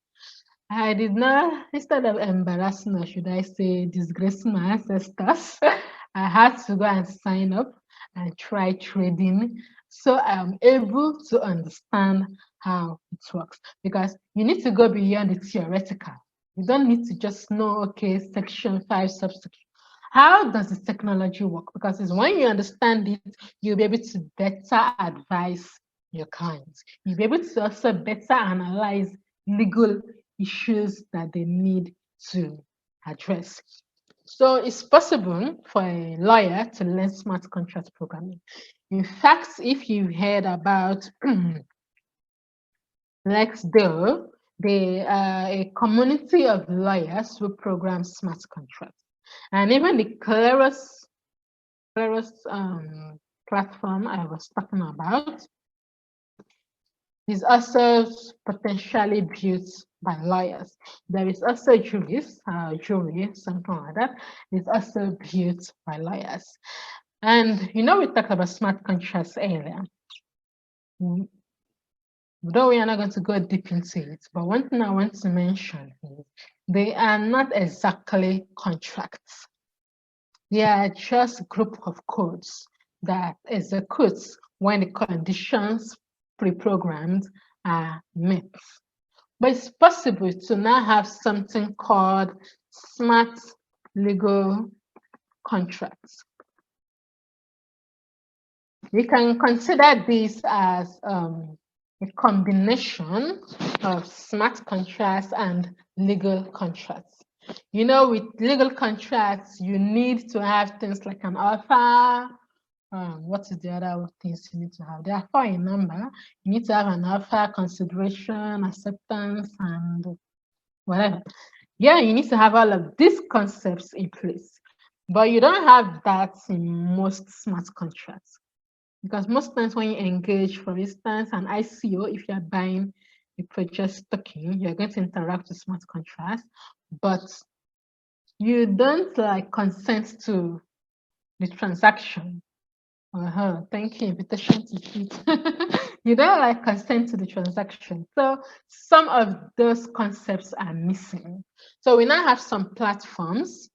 I did not, instead of embarrassing, or should I say disgracing my ancestors, I had to go and sign up and try trading so I'm able to understand how it works. Because you need to go beyond the theoretical. You don't need to just know, okay, section 5 subsection. How does the technology work? Because it's when you understand it, you'll be able to better advise your clients. You'll be able to also better analyze legal issues that they need to address. So it's possible for a lawyer to learn smart contract programming. In fact, if you heard about Lexdo, they are a community of lawyers who program smart contracts. And even the clearest platform I was talking about is also potentially built by lawyers. There is also jury, something like that. It's also built by lawyers. And we talked about smart contracts earlier. Though we are not going to go deep into it, but one thing I want to mention is they are not exactly contracts. They are just a group of codes that executes when the conditions pre-programmed are met. But it's possible to now have something called smart legal contracts. We can consider this as a combination of smart contracts and legal contracts. With legal contracts, you need to have things like an offer. What is the other things you need to have? There are 4 in number. You need to have an offer, consideration, acceptance, and whatever. Yeah, you need to have all of these concepts in place. But you don't have that in most smart contracts. Because most times when you engage, for instance, an ICO, if you're buying a project token, you're going to interact with smart contracts, but you don't consent to the transaction. Thank you, invitation to eat. You don't consent to the transaction. So some of those concepts are missing. So we now have some platforms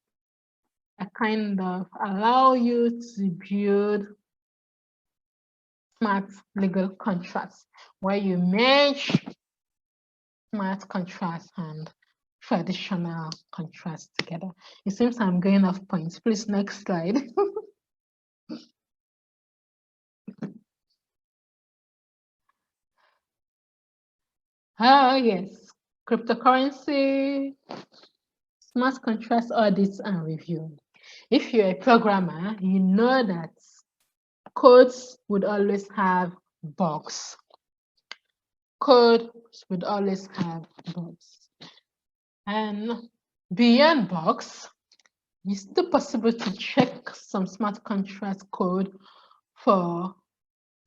that kind of allow you to build smart legal contracts where you merge smart contracts and traditional contracts together. It seems I'm going off points. Please, next slide. Oh, yes. Cryptocurrency, smart contracts audits and review. If you're a programmer, you know that codes would always have bugs. Codes would always have bugs. And beyond bugs, it's still possible to check some smart contract code for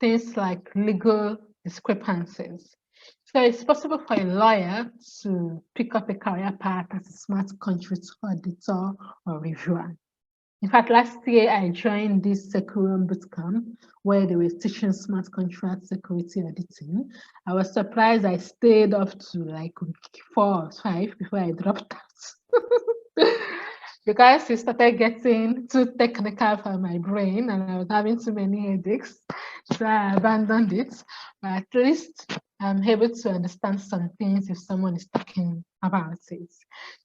things like legal discrepancies. So it's possible for a lawyer to pick up a career path as a smart contract auditor or reviewer. In fact, last year I joined this Securum bootcamp where they were teaching smart contract security auditing. I was surprised I stayed up to like week 4 or 5 before I dropped out. Because it started getting too technical for my brain and I was having too many headaches. So I abandoned it. But at least I'm able to understand some things if someone is talking about it.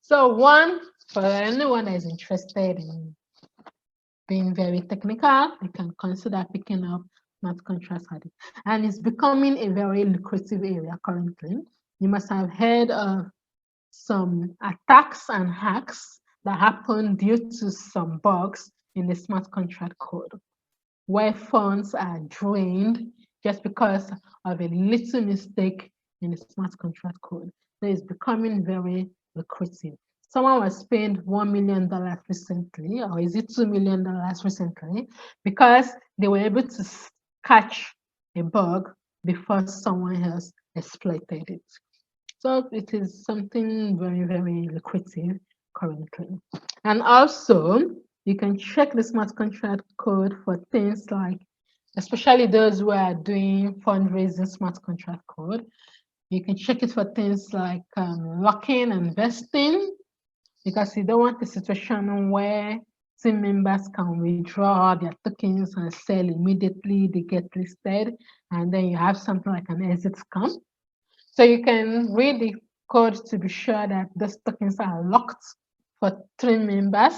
So one, for anyone that is interested in being very technical, you can consider picking up smart contract audit. And it's becoming a very lucrative area currently. You must have heard of some attacks and hacks that happen due to some bugs in the smart contract code, where funds are drained just because of a little mistake in the smart contract code. So it's becoming very lucrative. Someone was paid $1 million recently, or is it $2 million recently, because they were able to catch a bug before someone else exploited it. So it is something very, very lucrative currently. And also, you can check the smart contract code for things like, especially those who are doing fundraising smart contract code. You can check it for things like locking and vesting, because you don't want a situation where team members can withdraw their tokens and sell immediately, they get listed, and then you have something like an exit scam. So you can read the code to be sure that those tokens are locked for 3 members,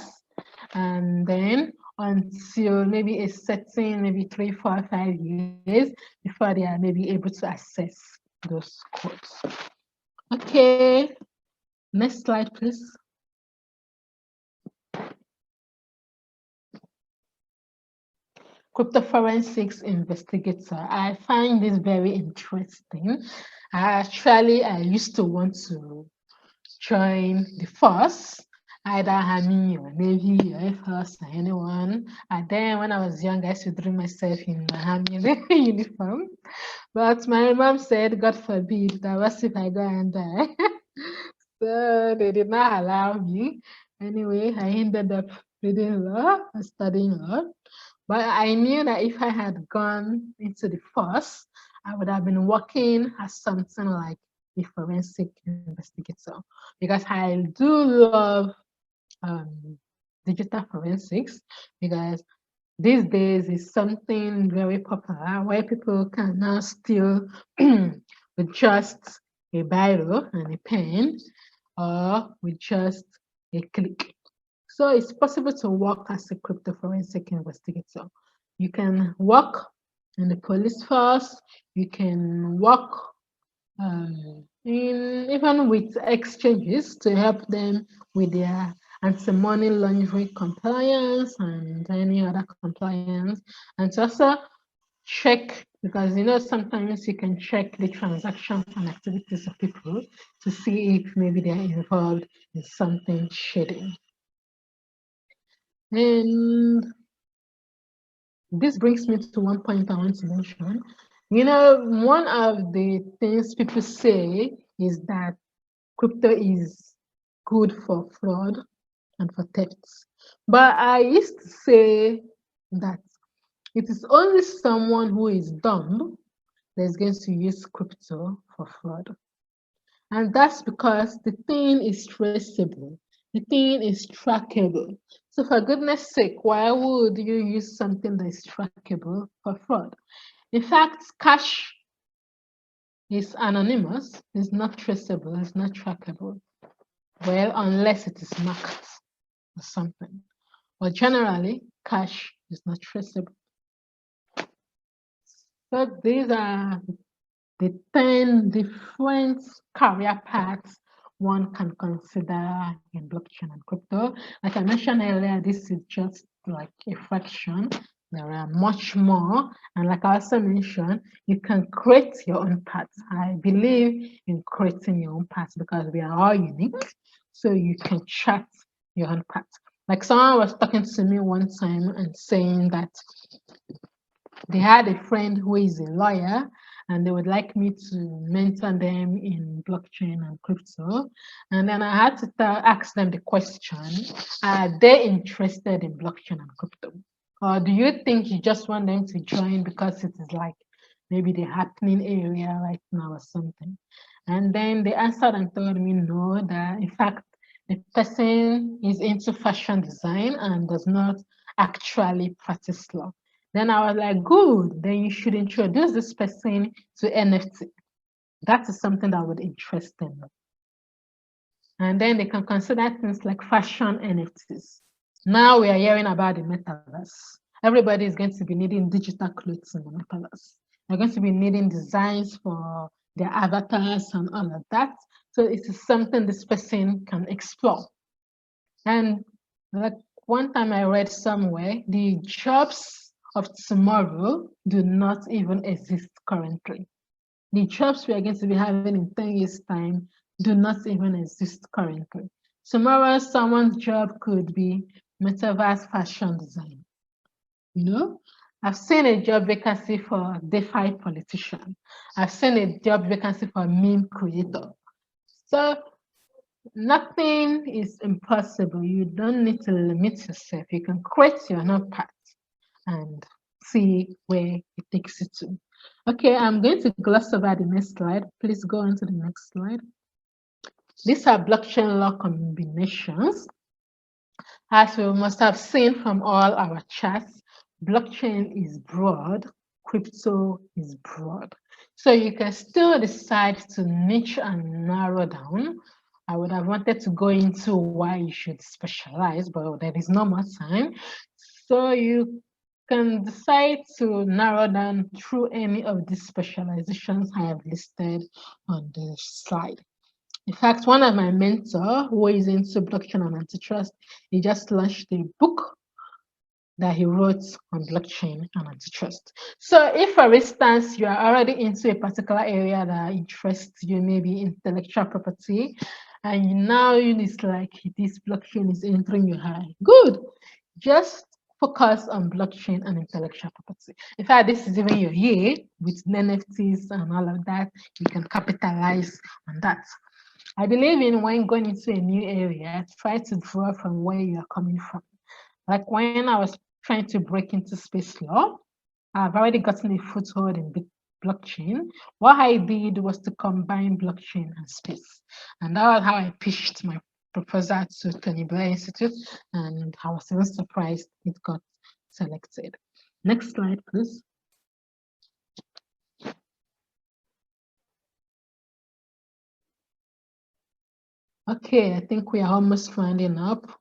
and then until maybe a certain, maybe 3, 4, 5 years before they are maybe able to access those codes. Okay, next slide, please. Cryptofforensics investigator. I find this very interesting. I used to want to join the force, either Army or Navy or Air Force or anyone. And then when I was young, I used to dream myself in my Army uniform. But my mom said, God forbid, that was if I go and die. So they did not allow me. Anyway, I ended up reading law and studying law. But I knew that if I had gone into the force, I would have been working as something like a forensic investigator, because I do love digital forensics, because these days is something very popular where people can now steal with just a biro and a pen, or with just a click. So it's possible to work as a cryptofforensic investigator. You can work in the police force, you can work even with exchanges to help them with their anti-money laundering compliance and any other compliance, and to also check, because sometimes you can check the transactions and activities of people to see if maybe they're involved in something shady. And this brings me to one point I want to mention. One of the things people say is that crypto is good for fraud and for thefts. But I used to say that it is only someone who is dumb that is going to use crypto for fraud. And that's because the thing is traceable. The thing is trackable. So for goodness sake, why would you use something that is trackable for fraud? In fact, cash is anonymous, it's not traceable, it's not trackable. Well, unless it is marked or something. But generally, cash is not traceable. So these are the 10 different career paths one can consider in blockchain and crypto. Like I mentioned earlier, this is just like a fraction. There are much more. And like I also mentioned, you can create your own path. I believe in creating your own path because we are all unique. So you can chart your own path. Like someone was talking to me one time and saying that they had a friend who is a lawyer and they would like me to mentor them in blockchain and crypto. And then I had to ask them the question, are they interested in blockchain and crypto? Or do you think you just want them to join because it is like maybe the happening area right now or something? And then they answered and told me no, that in fact, the person is into fashion design and does not actually practice law. Then I was like, good, then you should introduce this person to NFT. That is something that would interest them. And then they can consider things like fashion NFTs. Now we are hearing about the metaverse. Everybody is going to be needing digital clothes in the metaverse. They're going to be needing designs for their avatars and all of that. So it is something this person can explore. And like one time I read somewhere, the jobs of tomorrow do not even exist currently. The jobs we are going to be having in 10 years' time do not even exist currently. Tomorrow, someone's job could be metaverse fashion design. You know, I've seen a job vacancy for DeFi politician. I've seen a job vacancy for meme creator. So nothing is impossible. You don't need to limit yourself. You can create your own path and see where it takes you to. Okay, I'm going to gloss over the next slide. Please go on to the next slide. These are blockchain law combinations. As we must have seen from all our charts, blockchain is broad, crypto is broad. So you can still decide to niche and narrow down. I would have wanted to go into why you should specialize, but there is no more time. So you can decide to narrow down through any of these specializations I have listed on the slide. In fact, one of my mentors who is into blockchain and antitrust, he just launched a book that he wrote on blockchain and antitrust. So if, for instance, you are already into a particular area that interests you, maybe intellectual property, and now it's like this blockchain is entering your eye, good. Just focus on blockchain and intellectual property. In fact, this is even your year with NFTs and all of that. You can capitalize on that. I believe in when going into a new area, try to draw from where you are coming from. Like when I was trying to break into space law, I've already gotten a foothold in blockchain. What I did was to combine blockchain and space. And that was how I pitched my proposal to Tony Blair Institute, and I was even surprised it got selected. Next slide, please. Okay, I think we are almost rounding up.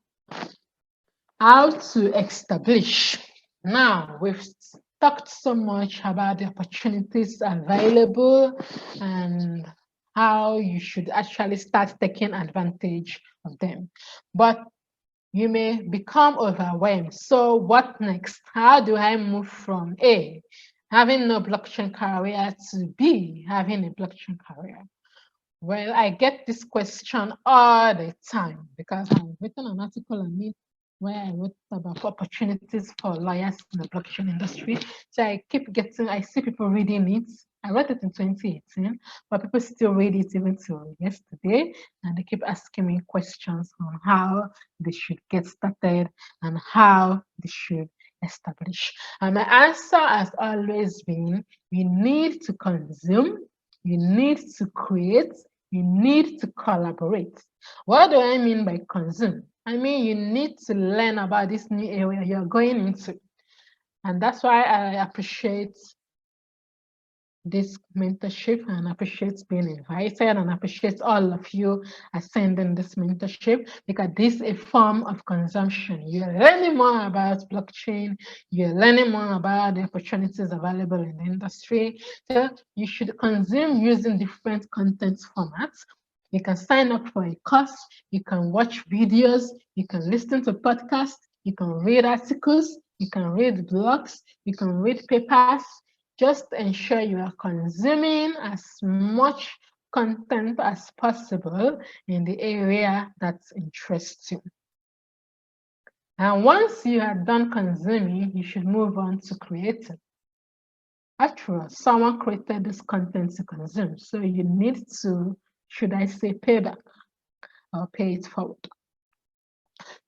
How to establish. Now, we've talked so much about the opportunities available and how you should actually start taking advantage of them. But you may become overwhelmed. So what next? How do I move from A, having no blockchain career, to B, having a blockchain career? Well, I get this question all the time because I've written an article on it where I wrote about opportunities for lawyers in the blockchain industry. So I see people reading it. I wrote it in 2018, but people still read it even till yesterday, and they keep asking me questions on how they should get started and how they should establish. And my answer has always been, you need to consume, you need to create, you need to collaborate. What do I mean by consume? I mean, you need to learn about this new area you're going into. And that's why I appreciate this mentorship and appreciate being invited and appreciate all of you attending this mentorship, because this is a form of consumption. You're learning more about blockchain, you're learning more about the opportunities available in the industry. So you should consume using different content formats. You can sign up for a course, you can watch videos, you can listen to podcasts, you can read articles, you can read blogs, you can read papers. Just ensure you are consuming as much content as possible in the area that interests you. And once you are done consuming, you should move on to creating. After all, someone created this content to consume, so you need to, should I say, pay back or pay it forward.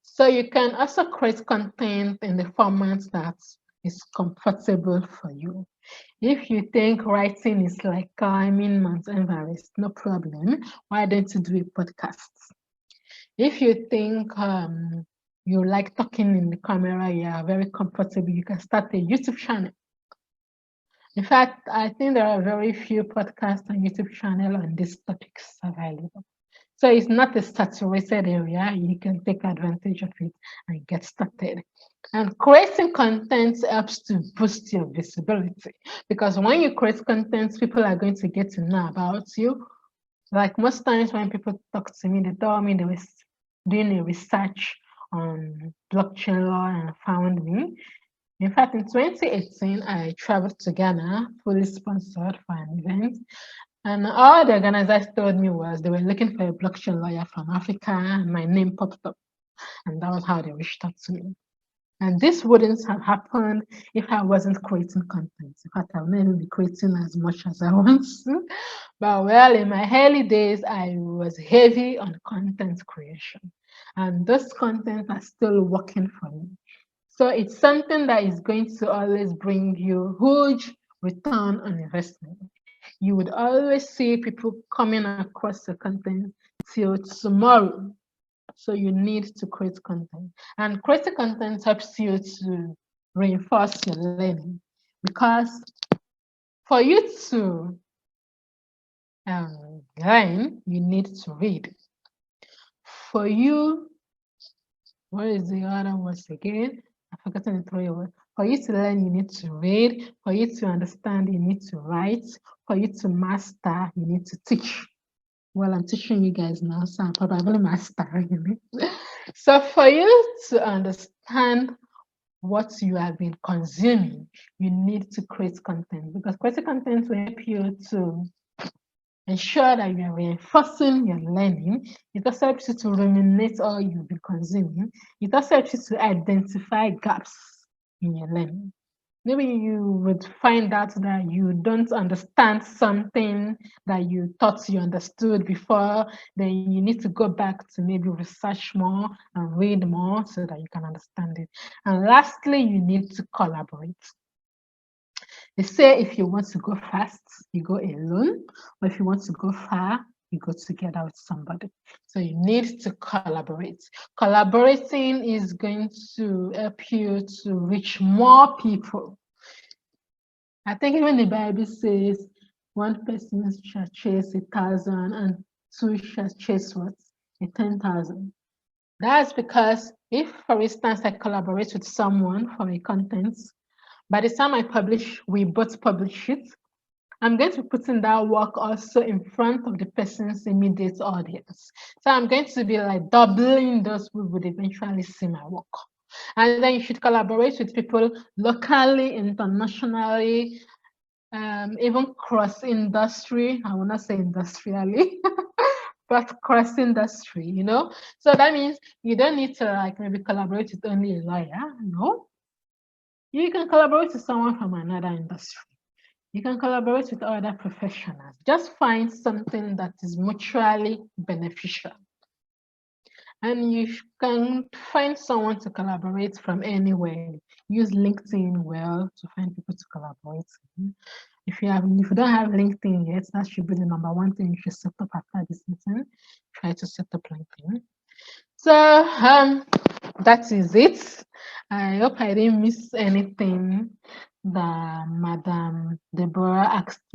So you can also create content in the format that is comfortable for you. If you think writing is like climbing Mount Everest, no problem. Why don't you do a podcast? If you think you like talking in the camera, you are very comfortable, you can start a YouTube channel. In fact, I think there are very few podcasts and YouTube channels on these topics available. So it's not a saturated area. You can take advantage of it and get started. And creating content helps to boost your visibility, because when you create content, people are going to get to know about you. Like most times when people talk to me, they tell me they were doing a research on blockchain law and found me. In fact, in 2018, I traveled to Ghana, fully sponsored for an event. And all the organizers told me was they were looking for a blockchain lawyer from Africa, and my name popped up. And that was how they reached out to me. And this wouldn't have happened if I wasn't creating content. In fact, I would never be creating as much as I want to. But well, in my early days, I was heavy on content creation. And those contents are still working for me. So it's something that is going to always bring you huge return on investment. You would always see people coming across the content till tomorrow. So you need to create content. And creating content helps you to reinforce your learning, because for you to learn, you need to read. For you, what is the other words again? I've forgotten the three words. For you to learn, you need to read. For you to understand, you need to write. For you to master, you need to teach. Well, I'm teaching you guys now, so I'm probably mastering it. So for you to understand what you have been consuming, you need to create content, because creating content will help you to ensure that you are reinforcing your learning. It also helps you to ruminate all you've been consuming. It also helps you to identify gaps in your learning. Maybe you would find out that you don't understand something that you thought you understood before. Then you need to go back to maybe research more and read more so that you can understand it. And lastly, you need to collaborate. They say if you want to go fast, you go alone, or if you want to go far, you go together with somebody. So you need to collaborate. Collaborating is going to help you to reach more people. I think even the Bible says one person shall chase 1,000 and two shall chase what? 10,000. That's because if, for instance, I collaborate with someone for a content, by the time I publish, we both publish it, I'm going to put in that work also in front of the person's immediate audience. So I'm going to be like doubling those who would eventually see my work. And then you should collaborate with people locally, internationally, even cross-industry. I will not say industrially, but cross-industry, you know? So that means you don't need to like maybe collaborate with only a lawyer, no? You can collaborate with someone from another industry. You can collaborate with other professionals. Just find something that is mutually beneficial. And you can find someone to collaborate from anywhere. Use LinkedIn well to find people to collaborate with. If you don't have LinkedIn yet, that should be the number one thing you should set up after this meeting. Try to set up LinkedIn. So that is it. I hope I didn't miss anything that Madam Deborah asked